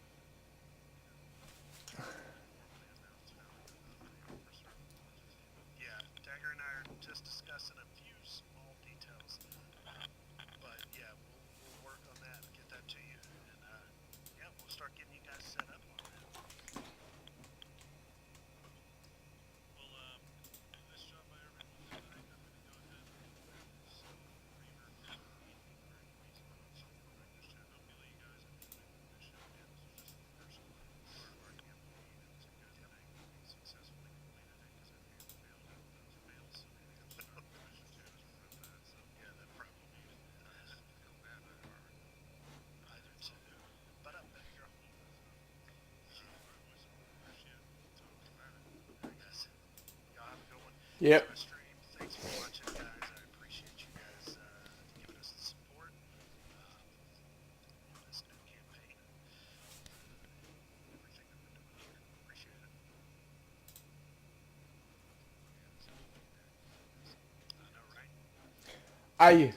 Yeah, Dagger and I are just discussing a few small details. But yeah, we'll work on that and get that to you. And yeah, we'll start getting you guys set up on that. Well, nice job by everyone tonight. I'm going to go ahead and this Reaver meeting for employees and software practice chat. Hopefully you guys enjoyed the mission. Again, this was just the first part of our campaign. It's a good thing that we successfully completed it because if we had failed it, those fails, so maybe we'll start with mission 2 as part of that. So yeah, that probably feel bad that I do too. But I'm better girl. Guys, y'all have a good one. Yep. Enjoy stream. Thanks for watching, guys. I appreciate you guys giving us the support in this new campaign and everything that we're doing here. Appreciate it. I know, right? I